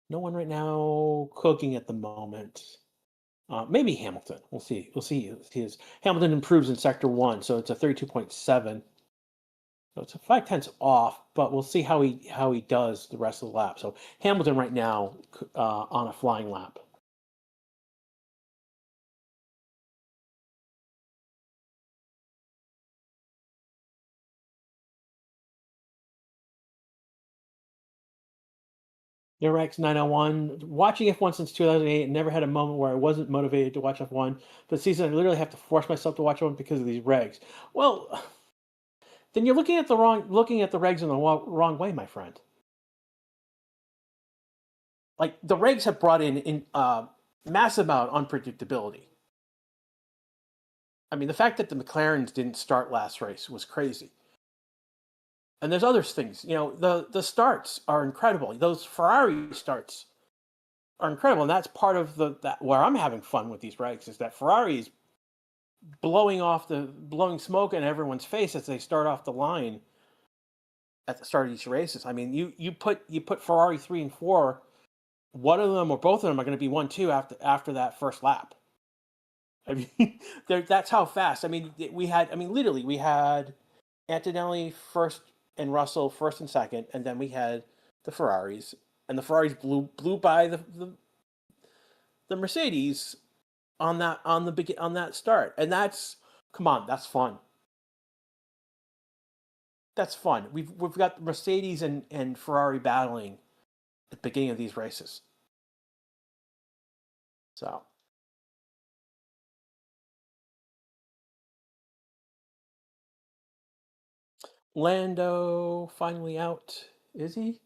No one right now cooking at the moment. Maybe Hamilton. We'll see. We'll see. Hamilton improves in sector 1, so it's a 32.7. So it's a 5/10 off, but we'll see how he does the rest of the lap. So Hamilton right now on a flying lap. Nerex 901. Watching F1 since 2008, never had a moment where I wasn't motivated to watch F1. But season, I literally have to force myself to watch F1 because of these regs. Well, then you're looking at the regs in the wrong way, my friend. Like the regs have brought in massive amount of unpredictability. I mean, the fact that the McLarens didn't start last race was crazy. And there's other things. The starts are incredible. Those Ferrari starts are incredible, and that's part of that where I'm having fun with these regs is that Ferrari's blowing smoke in everyone's face as they start off the line at the start of these races. I mean, you put Ferrari 3 and 4 one of them or both of them are going to be 1-2 after that first lap. I mean, that's how fast. I mean, we had Antonelli first and Russell first and second, and then we had the Ferraris, and the Ferraris blew by the Mercedes on that start, and that's fun. That's fun. We've got Mercedes and Ferrari battling at the beginning of these races. So Lando finally out. Is he?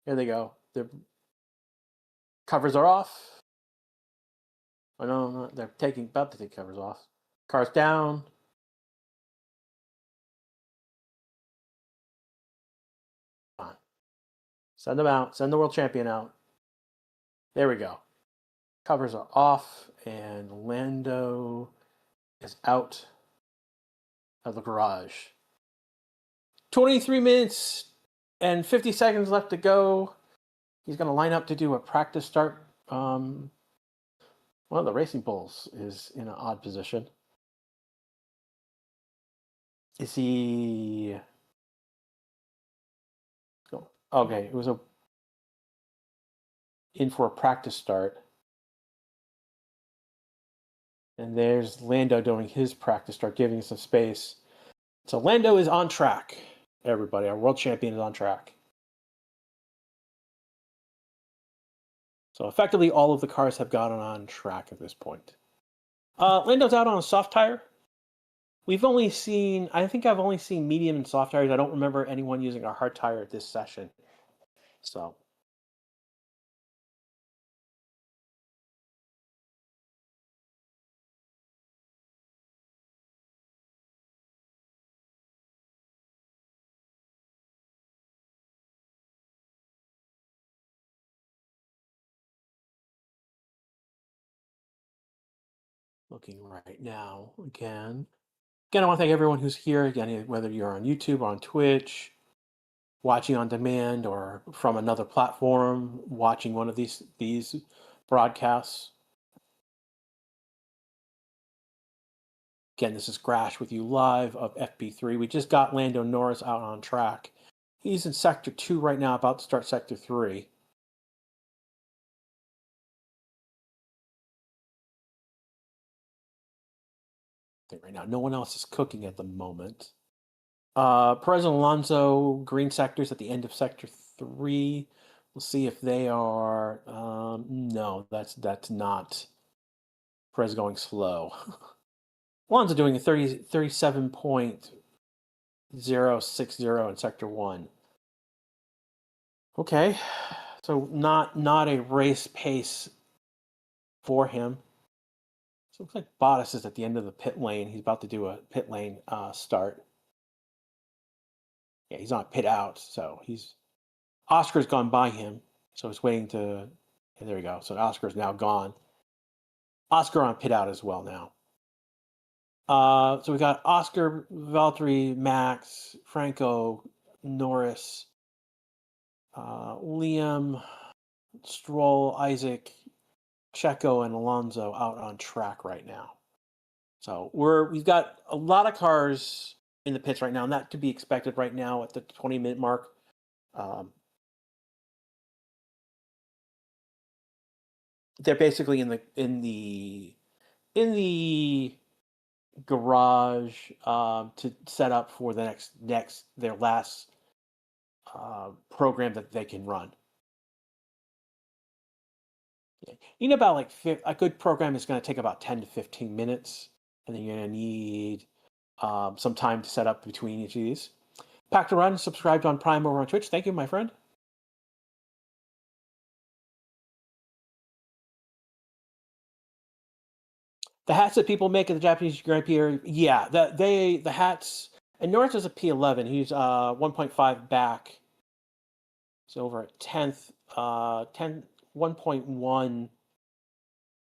Here they go. The covers are off. Oh no, they're about to take covers off. Cars down. Come on. Send them out. Send the world champion out. There we go. Covers are off, and Lando is out of the garage. 23 minutes and 50 seconds left to go. He's going to line up to do a practice start. One of the Racing Bulls is in an odd position. Is he... Okay, it was in for a practice start. And there's Lando doing his practice start, giving some space. So Lando is on track, everybody. Our world champion is on track. So effectively, all of the cars have gotten on track at this point. Lando's out on a soft tire. I think I've only seen medium and soft tires. I don't remember anyone using a hard tire at this session. So. Looking right now again. Again, I want to thank everyone who's here. Again, whether you're on YouTube or on Twitch, watching on demand, or from another platform, watching one of these broadcasts. Again, this is Grash with you live of FP3. We just got Lando Norris out on track. He's in Sector 2 right now, about to start Sector 3. Right now, no one else is cooking at the moment. Perez and Alonso, green sectors at the end of Sector 3. We'll see if they are... no, that's not. Perez going slow. Alonso doing a 37.060 in Sector 1. Okay, so not a race pace for him. So it looks like Bottas is at the end of the pit lane. He's about to do a pit lane start. Yeah, he's on pit out, so Oscar's gone by him, so he's waiting to... Yeah, there we go. So Oscar's now gone. Oscar on pit out as well now. So we got Oscar, Valtteri, Max, Franco, Norris, Liam, Stroll, Isaac, Checo, and Alonso out on track right now. So we've got a lot of cars in the pits right now, and that to be expected right now at the 20-minute mark. They're basically in the garage to set up for the their last program that they can run. You know, about a good program is going to take about 10 to 15 minutes, and then you're going to need some time to set up between each of these. Pack to Run, subscribed on Prime over on Twitch. Thank you, my friend. The hats that people make at the Japanese Grand Prix, yeah, the hats. And Norris is a P11. He's 1.5 back. He's over at 10th, 1.1,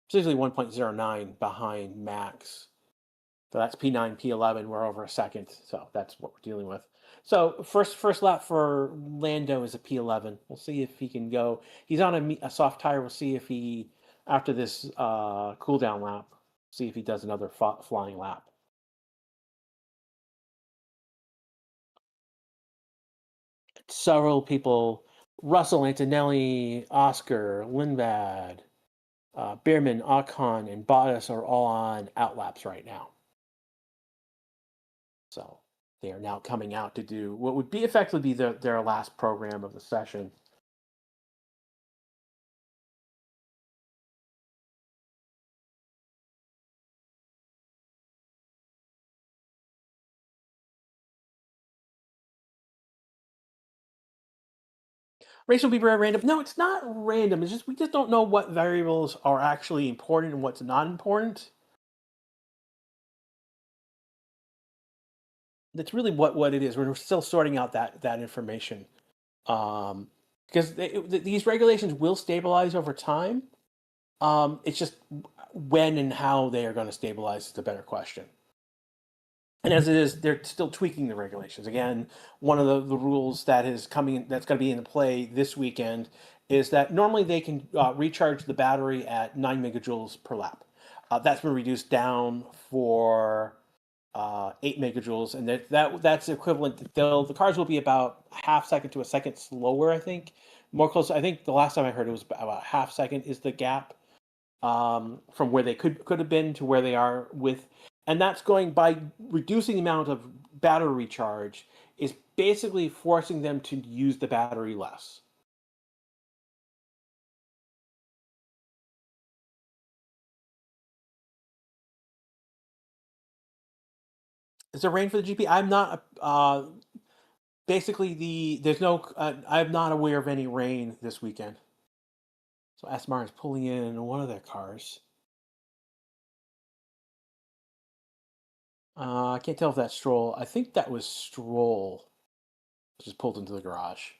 particularly 1.09 behind Max. So that's P9, P11. We're over a second. So that's what we're dealing with. So first lap for Lando is a P11. We'll see if he can go. He's on a soft tire. We'll see if he, after this cool down lap, see if he does another flying lap. Several people, Russell, Antonelli, Oscar, Lindbad, Bierman, Ocon, and Bottas are all on outlaps right now. So they are now coming out to do what would be effectively be their last program of the session. Race will be very random. No, it's not random. It's just we just don't know what variables are actually important and what's not important. That's really what it is. We're still sorting out that information. Because these regulations will stabilize over time. It's just when and how they are going to stabilize is a better question. And as it is, they're still tweaking the regulations. Again, one of the rules that is coming, that's going to be in play this weekend, is that normally they can recharge the battery at 9 megajoules per lap. That's been reduced down for 8 megajoules, and that's equivalent. The cars will be about half second to a second slower, I think. More close. I think the last time I heard it was about half second is the gap from where they could have been to where they are with. And that's going by reducing the amount of battery recharge is basically forcing them to use the battery less. Is there rain for the GP? I'm not. Basically, there's no. I'm not aware of any rain this weekend. So Aston Martin's pulling in one of their cars. I can't tell if that's Stroll. I think that was Stroll. Just pulled into the garage.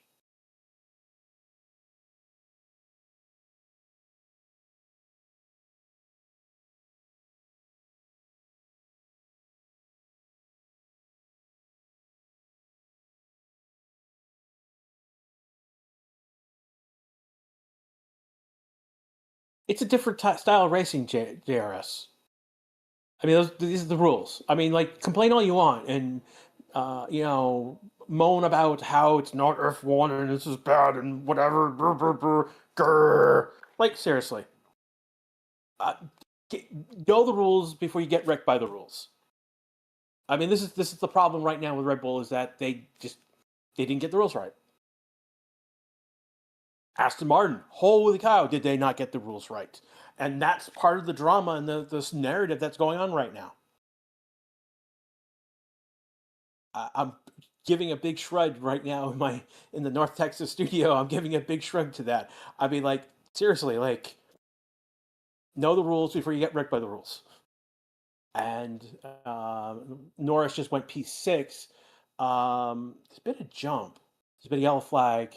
It's a different style of racing, JRS. I mean, these are the rules. I mean, like, complain all you want and, moan about how it's not F1 and this is bad and whatever. Brr, brr, brr, grr. Like, seriously. Know the rules before you get wrecked by the rules. I mean, this is the problem right now with Red Bull is that they didn't get the rules right. Aston Martin, holy cow, did they not get the rules right? And that's part of the drama and this narrative that's going on right now. I'm giving a big shrug right now in the North Texas studio. I'm giving a big shrug to that. I mean, like, seriously, like, know the rules before you get wrecked by the rules. And Norris just went P6. There's been a jump. There's been a yellow flag.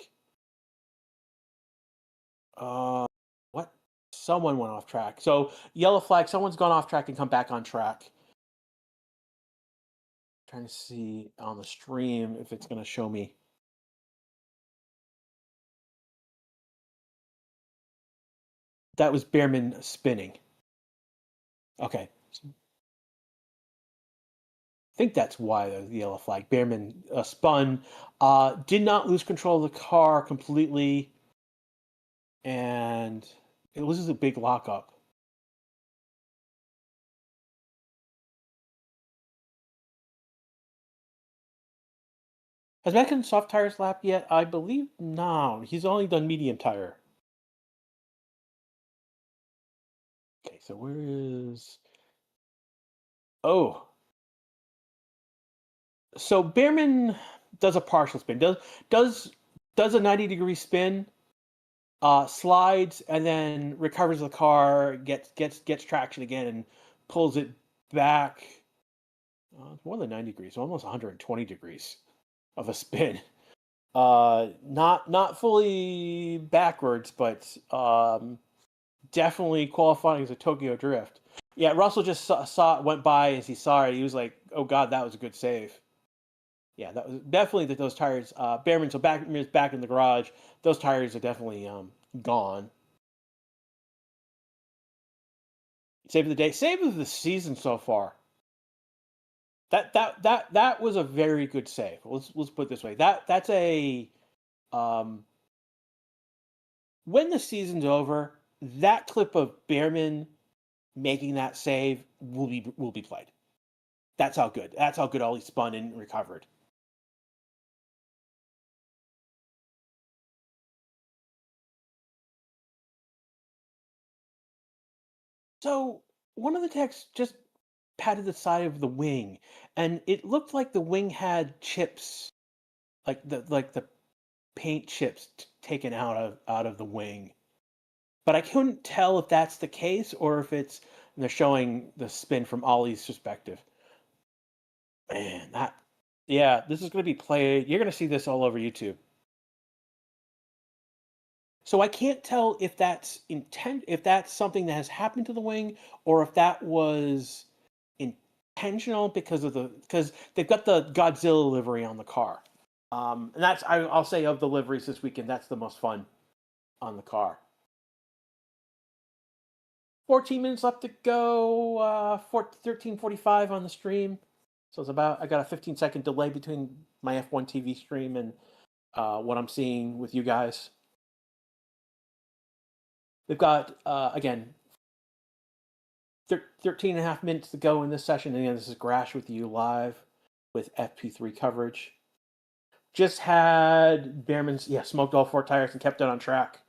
What? Someone went off track. So yellow flag. Someone's gone off track and come back on track. Trying to see on the stream if it's going to show me. That was Behrman spinning. Okay. I think that's why the yellow flag. Behrman spun. Did not lose control of the car completely. And it was a big lockup. Has Mackin soft tires lap yet? I believe no. He's only done medium tire. Okay, so where is? Oh, so Behrman does a partial spin. Does a 90-degree spin, slides, and then recovers the car, gets traction again, and pulls it back. More than 90 degrees, almost 120 degrees of a spin. Not fully backwards, but definitely qualifying as a Tokyo drift. Yeah, Russell just saw it, went by as he saw it. He was like, "Oh God, that was a good save." Yeah, that was definitely that those tires. Behrman, so back in the garage. Those tires are definitely gone. Save of the day, save of the season so far. That was a very good save. Let's put it this way. That's a when the season's over, that clip of Behrman making that save will be played. That's how good. That's how good Ollie spun and recovered. So one of the techs just patted the side of the wing, and it looked like the wing had chips, like the paint chips taken out of the wing. But I couldn't tell if that's the case or if they're showing the spin from Ollie's perspective. Man, yeah, this is going to be played. You're going to see this all over YouTube. So I can't tell if if that's something that has happened to the wing, or if that was intentional because they've got the Godzilla livery on the car. And I'll say of the liveries this weekend, that's the most fun on the car. 14 minutes left to go. 13:45 on the stream. So I got a 15-second delay between my F1 TV stream and what I'm seeing with you guys. We've got, again, 13 and a half minutes to go in this session. And again, this is Grash with you live with FP3 coverage. Just had Behrman's, smoked all 4 tires and kept it on track.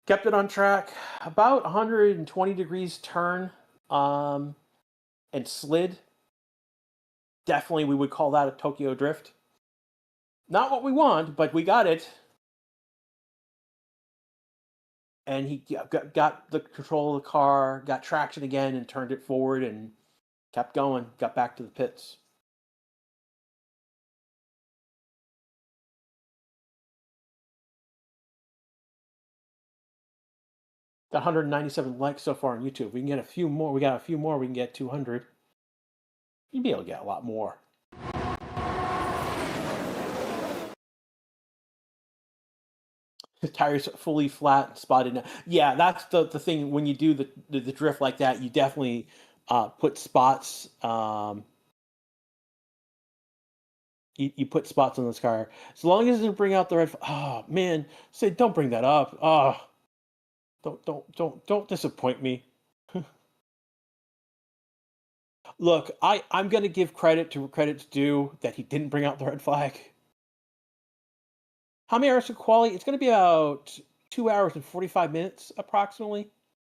Kept it on track, about 120 degrees turn, and slid. Definitely, we would call that a Tokyo drift. Not what we want, but we got it. And he got the control of the car, got traction again, and turned it forward and kept going. Got back to the pits. Got 197 likes so far on YouTube. We can get a few more. We got a few more. We can get 200. You'd be able to get a lot more. The tires fully flat and spotted. Yeah, that's the thing. When you do the drift like that, you definitely put spots. You put spots on this car. As long as it doesn't bring out the red. Oh man, say don't bring that up. Oh, don't disappoint me. Look, I'm gonna give credit's due that he didn't bring out the red flag. How many hours to quali? It's gonna be about 2 hours and 45 minutes approximately.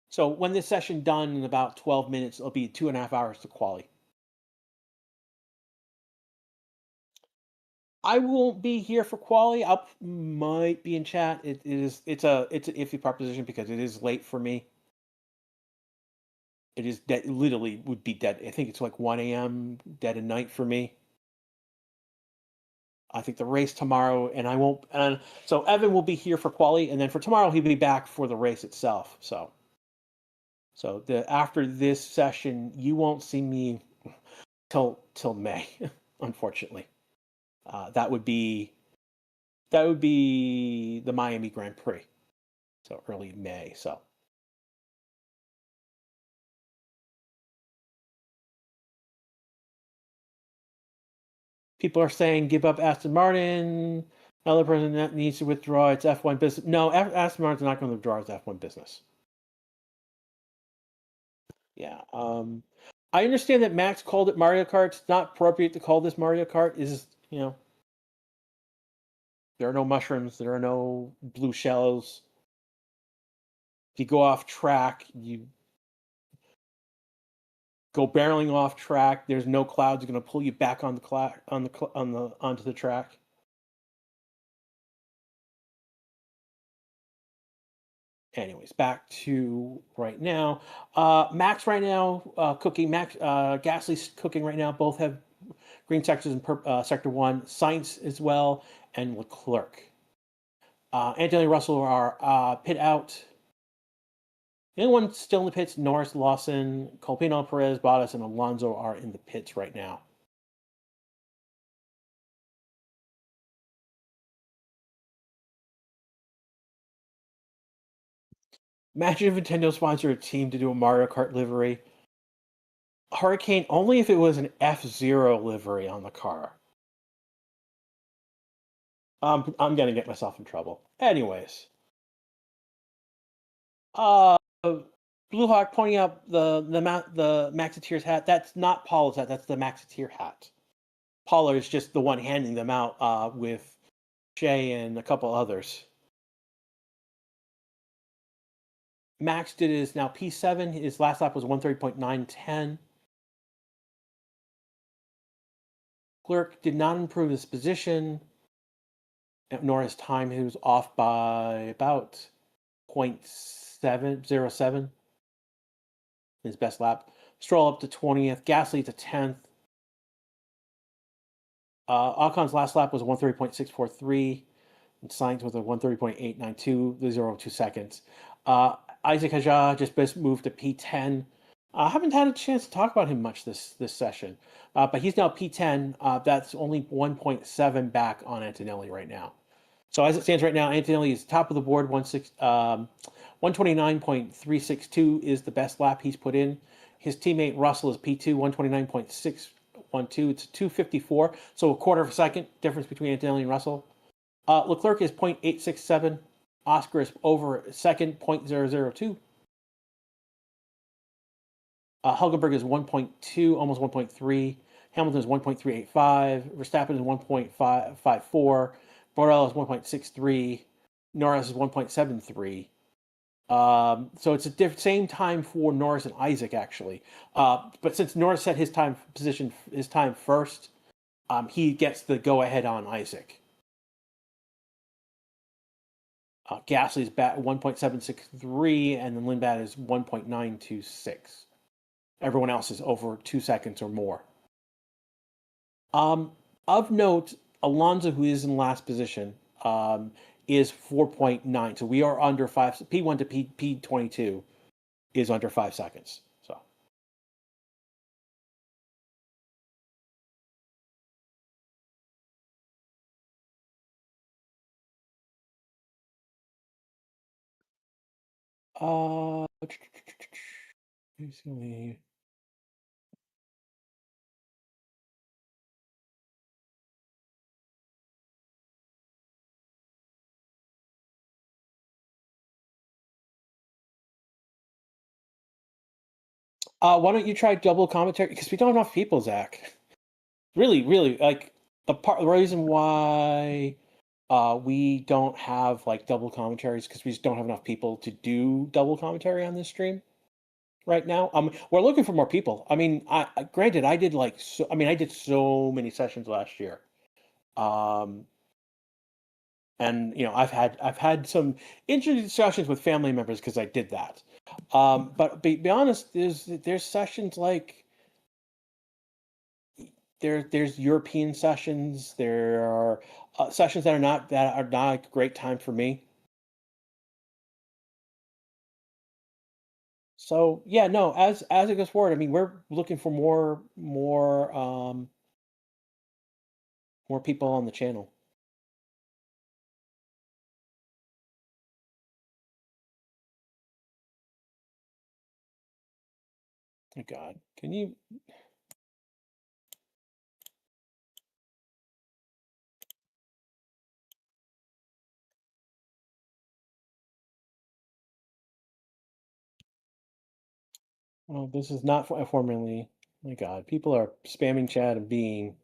So when this session done in about 12 minutes, it'll be 2.5 hours to quali. I won't be here for quali. I might be in chat. It's an iffy proposition because it is late for me. It is dead. Literally would be dead. I think it's like 1 a.m. dead of night for me. I think the race tomorrow, and I won't. And so Evan will be here for quali, and then for tomorrow he'll be back for the race itself. So after this session, you won't see me till May, unfortunately. That would be the Miami Grand Prix, so early May. So people are saying give up Aston Martin. Another person that needs to withdraw its F1 business. No, Aston Martin's not going to withdraw its F1 business. Yeah. I understand that Max called it Mario Kart. It's not appropriate to call this Mario Kart. There are no mushrooms. There are no blue shells. If you go off track, you go barreling off track. There's no clouds going to pull you back on onto the track. Anyways, back to right now. Max right now cooking. Max Gasly's cooking right now. Both have green sectors in sector 1. Sainz as well, and Leclerc. Anthony Russell are pit out. The only one still in the pits, Norris, Lawson, Colpino, Perez, Bottas, and Alonso are in the pits right now. Imagine if Nintendo sponsored a team to do a Mario Kart livery. Hurricane only if it was an F-Zero livery on the car. I'm gonna get myself in trouble. Anyways, Blue Hawk pointing out the Maxiteer's hat. That's not Paula's hat. That's the Maxiteer hat. Paula is just the one handing them out with Shay and a couple others. Max did his now P7. His last lap was 130.910. Clerk did not improve his position, nor his time. He was off by about 0.707. His best lap. Stroll up to 20th. Gasly to 10th. Ocon's last lap was 130.643. And Sainz with a 130.892. These are over 2 seconds. Isaac Hajar just moved to P10. I haven't had a chance to talk about him much this session, but he's now P10. That's only 1.7 back on Antonelli right now. So as it stands right now, Antonelli is top of the board. 129.362 is the best lap he's put in. His teammate Russell is P2, 129.612. It's 254, so a quarter of a second difference between Antonelli and Russell. Leclerc is 0.867. Oscar is over second, 0.002. Hulkenberg is 1.2, almost 1.3. Hamilton is 1.385. Verstappen is 1.54. Borrell is 1.63. Norris is 1.73. So it's a same time for Norris and Isaac, actually. But since Norris set his time first, he gets the go-ahead on Isaac. Gasly's back 1.763, and then Lindblad is 1.926. Everyone else is over 2 seconds or more. Of note, Alonso, who is in last position, is 4.9. So we are under 5. P1 to P22 is under 5 seconds. So. Why don't you try double commentary? Because we don't have enough people, Zach. Really, like the reason why we don't have like double commentaries because we just don't have enough people to do double commentary on this stream right now. We're looking for more people. I mean, granted, I did so many sessions last year. And I've had some interesting discussions with family members because I did that. But be honest, there's sessions like there's European sessions. There are sessions that are not a great time for me. So yeah, no. As it goes forward, I mean, we're looking for more people on the channel. Oh God, can you? Well, this is not formerly. My God, people are spamming chat and being.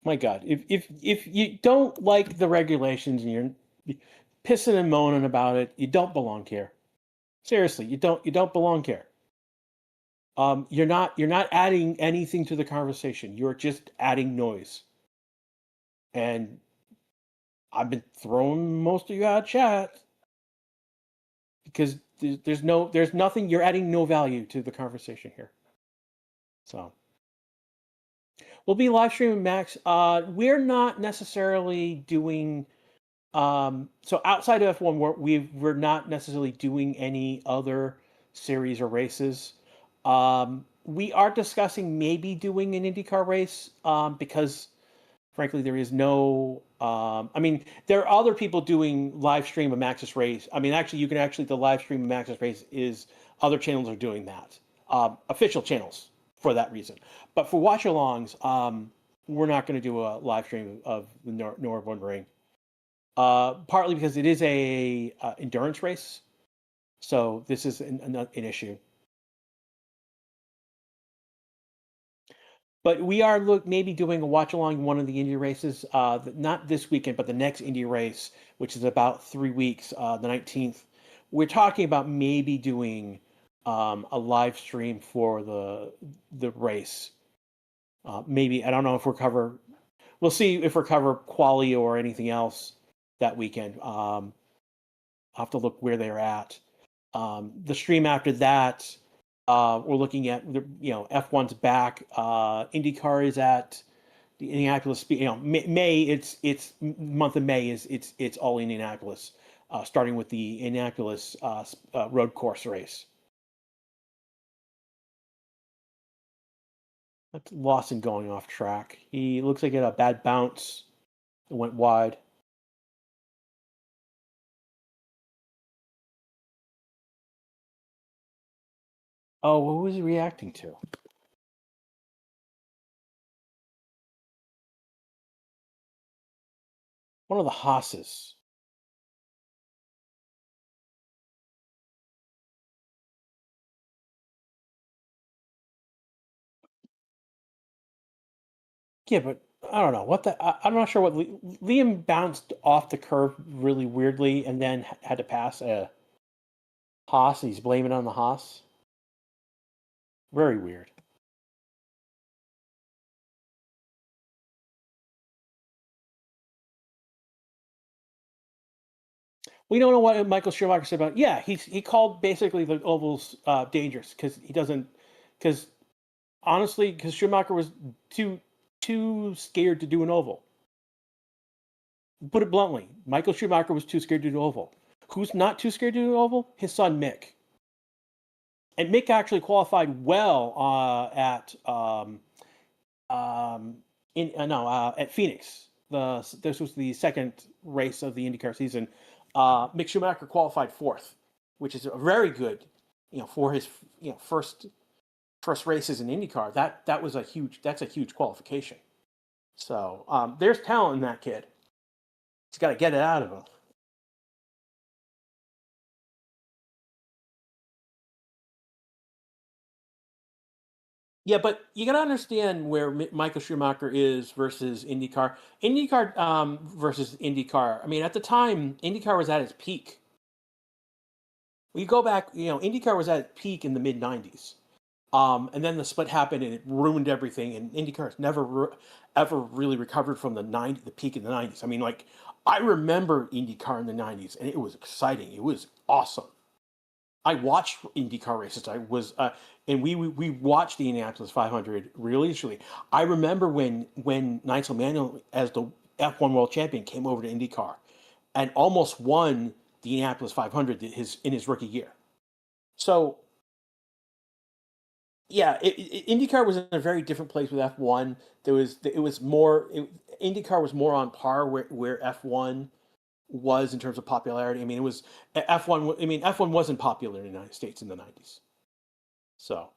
My God, if you don't like the regulations and you're pissing and moaning about it, you don't belong here. Seriously, you don't belong here. You're not adding anything to the conversation. You're just adding noise. And I've been throwing most of you out of chat because there's nothing. You're adding no value to the conversation here. So we'll be live streaming Max. We're not necessarily doing So outside of F1, we're not necessarily doing any other series or races. We are discussing maybe doing an IndyCar race because, frankly, there is no. I mean, there are other people doing live stream of Max's race. I mean, actually, the live stream of Max's race is other channels are doing that, official channels for that reason. But for watch-alongs, we're not going to do a live stream of the Nürburgring. Partly because it is a endurance race, so this is an issue. But we are maybe doing a watch along one of the Indy races, not this weekend, but the next Indy race, which is about 3 weeks, the 19th. We're talking about maybe doing a live stream for the race. Maybe I don't know if we'll see if we cover quali or anything else that weekend. I'll have to look where they're at. The stream after that, we're looking at F1's back. IndyCar is at the Indianapolis Speed. May it's month of May is it's all Indianapolis, starting with the Indianapolis road course race. That's Lawson going off track. He looks like he had a bad bounce. It went wide. Oh, what was he reacting to? One of the Haas's. Yeah, but I don't know what I'm not sure what Liam bounced off the curve really weirdly, and then had to pass a Haas. And he's blaming it on the Haas. Very weird. We don't know what Michael Schumacher said about. Yeah, he called basically the ovals dangerous because he doesn't. Because honestly, because Schumacher was too scared to do an oval. Put it bluntly, Michael Schumacher was too scared to do an oval. Who's not too scared to do an oval? His son Mick. And Mick actually qualified well at Phoenix. This was the second race of the IndyCar season. Mick Schumacher qualified fourth, which is a very good, for his first races in IndyCar. That's a huge qualification. So there's talent in that kid. He's got to get it out of him. Yeah, but you got to understand where Michael Schumacher is versus IndyCar. IndyCar versus IndyCar. I mean, at the time, IndyCar was at its peak. We go back, IndyCar was at its peak in the mid '90s, and then the split happened and it ruined everything. And IndyCar has never ever really recovered from the peak in the '90s. I mean, like I remember IndyCar in the '90s, and it was exciting. It was awesome. I watched IndyCar races. And we watched the Indianapolis 500 religiously. I remember when Nigel Manuel, as the F1 World Champion, came over to IndyCar, and almost won the Indianapolis 500 in his rookie year. So yeah, IndyCar was in a very different place with F1. IndyCar was more on par where F1 was in terms of popularity. I mean, it was F1. I mean, F1 wasn't popular in the United States in the '90s. So,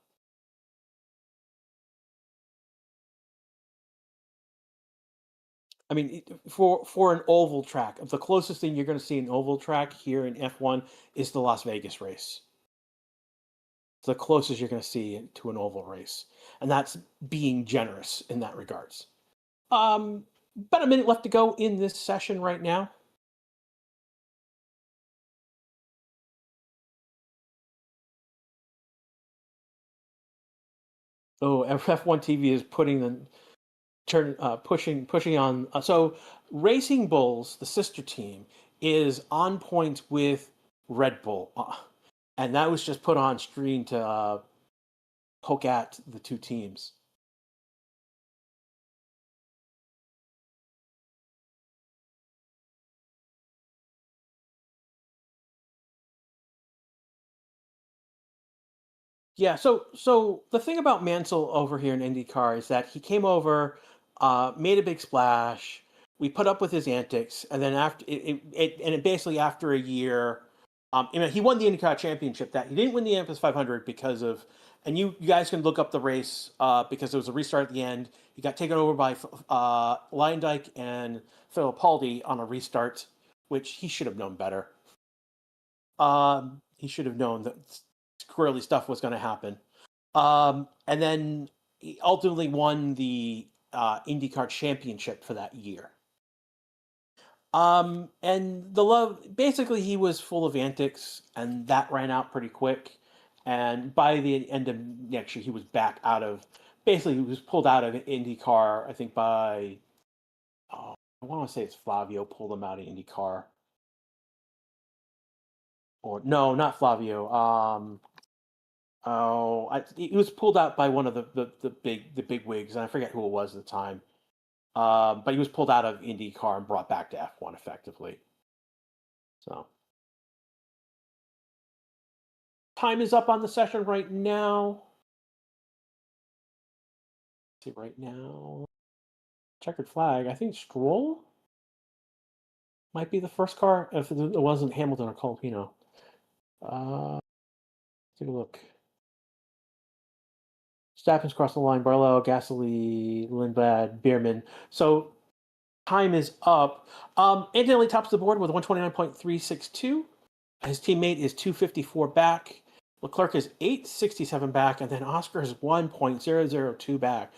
I mean, for an oval track, the closest thing you're going to see an oval track here in F1 is the Las Vegas race. It's the closest you're going to see to an oval race, and that's being generous in that regards. About a minute left to go in this session right now. Oh, F1 TV is pushing on. So Racing Bulls, the sister team, is on points with Red Bull, and that was just put on screen to poke at the two teams. Yeah, so the thing about Mansell over here in IndyCar is that he came over, made a big splash. We put up with his antics, and then basically after a year, he won the IndyCar championship. That he didn't win the Indianapolis 500 because of, and you guys can look up the race because there was a restart at the end. He got taken over by Lyondike and Fittipaldi on a restart, which he should have known better. He should have known that squirrely stuff was going to happen. And then he ultimately won the IndyCar championship for that year. And the love, basically, he was full of antics, and that ran out pretty quick. And by the end of next year, he was back out of, basically, he was pulled out of IndyCar, I think by, I want to say it's Flavio pulled him out of IndyCar. Or, no, not Flavio. He was pulled out by one of the big wigs, and I forget who it was at the time. But he was pulled out of IndyCar and brought back to F1 effectively. So time is up on the session right now. Let's see right now. Checkered flag. I think Stroll might be the first car if it wasn't Hamilton or Colapino. Take a look. Staffens crossed the line. Barlow, Gasly, Lindblad, Bierman. So time is up. Antonelli tops the board with 129.362. His teammate is 254 back. Leclerc is 867 back, and then Oscar is 1.002 back.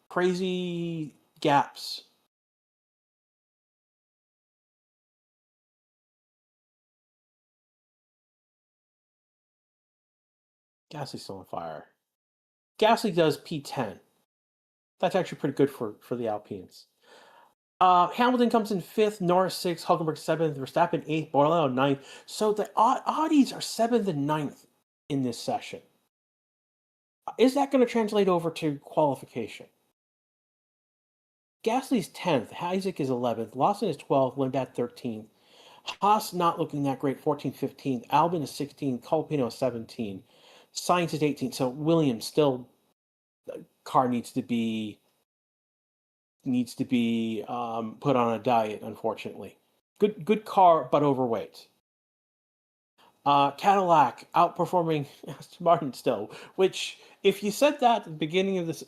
Crazy gaps. Gasly's still on fire. Gasly does P10. That's actually pretty good for the Alpines. Hamilton comes in 5th, Norris 6th, Hulkenberg 7th, Verstappen 8th, Bordello 9th. So the Audis are 7th and 9th in this session. Is that going to translate over to qualification? Gasly's 10th, Isaac is 11th, Lawson is 12th, Lindblad 13th. Haas not looking that great, 14th, 15th. Albon is 16th, Colapino is 17th. Sainz is 18th. So Williams still, the car needs to be put on a diet, unfortunately. Good car, but overweight. Cadillac outperforming Aston Martin still, which if you said that at the beginning of this,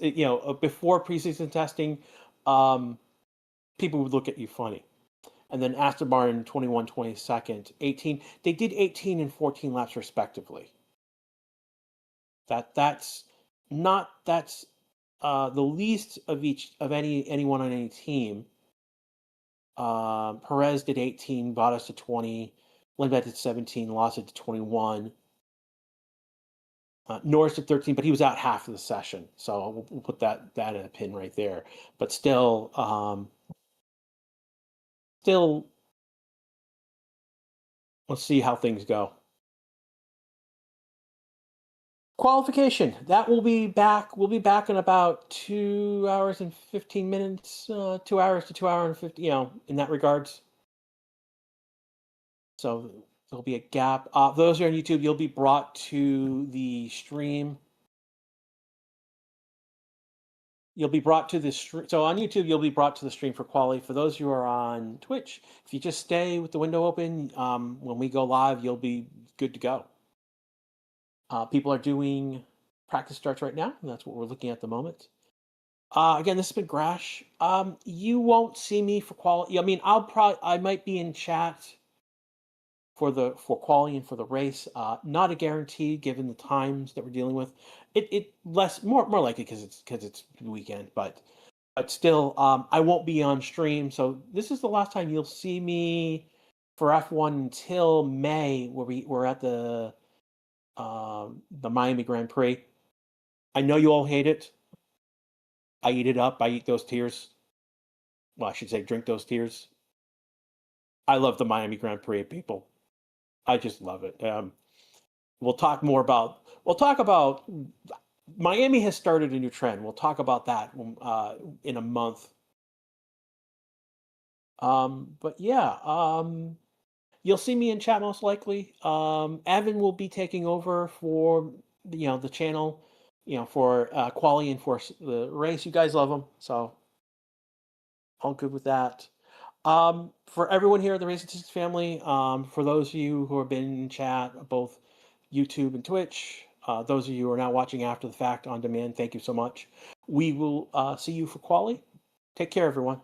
before preseason testing, people would look at you funny. And then Aston Martin 21, 22nd, 18. They did 18 and 14 laps respectively. That's the least of anyone on any team. Perez did 18, Bottas did 20, Lindblad did 17, Lawson did 21. Norris did 13, but he was out half of the session, so we'll put that in a pin right there. But still, let's see how things go. Qualification, that will be back. We'll be back in about 2 hours and 15 minutes, 2 hours to 2 hours and 50, in that regards. So there'll be a gap. Those who are on YouTube, you'll be brought to the stream. You'll be brought to the stream. So on YouTube, you'll be brought to the stream for quali. For those who are on Twitch, if you just stay with the window open, when we go live, you'll be good to go. People are doing practice starts right now, and that's what we're looking at the moment. Again, this has been Grash. You won't see me for quality. I mean, I might be in chat for quality and for the race. Not a guarantee given the times that we're dealing with. More likely because it's the weekend, but still, I won't be on stream. So this is the last time you'll see me for F1 until May, where we're at the Miami Grand Prix. I know you all hate it. I eat it up. I eat those tears. Well, I should say drink those tears. I love the Miami Grand Prix, people. I just love it. We'll talk about Miami has started a new trend. We'll talk about that in a month. But yeah, you'll see me in chat most likely. Evan will be taking over for the channel, for quali and for the race. You guys love them, so all good with that. For everyone here at the Racing Statistics family, for those of you who have been in chat, both YouTube and Twitch, those of you who are now watching after the fact on demand, thank you so much. We will see you for quali. Take care, everyone.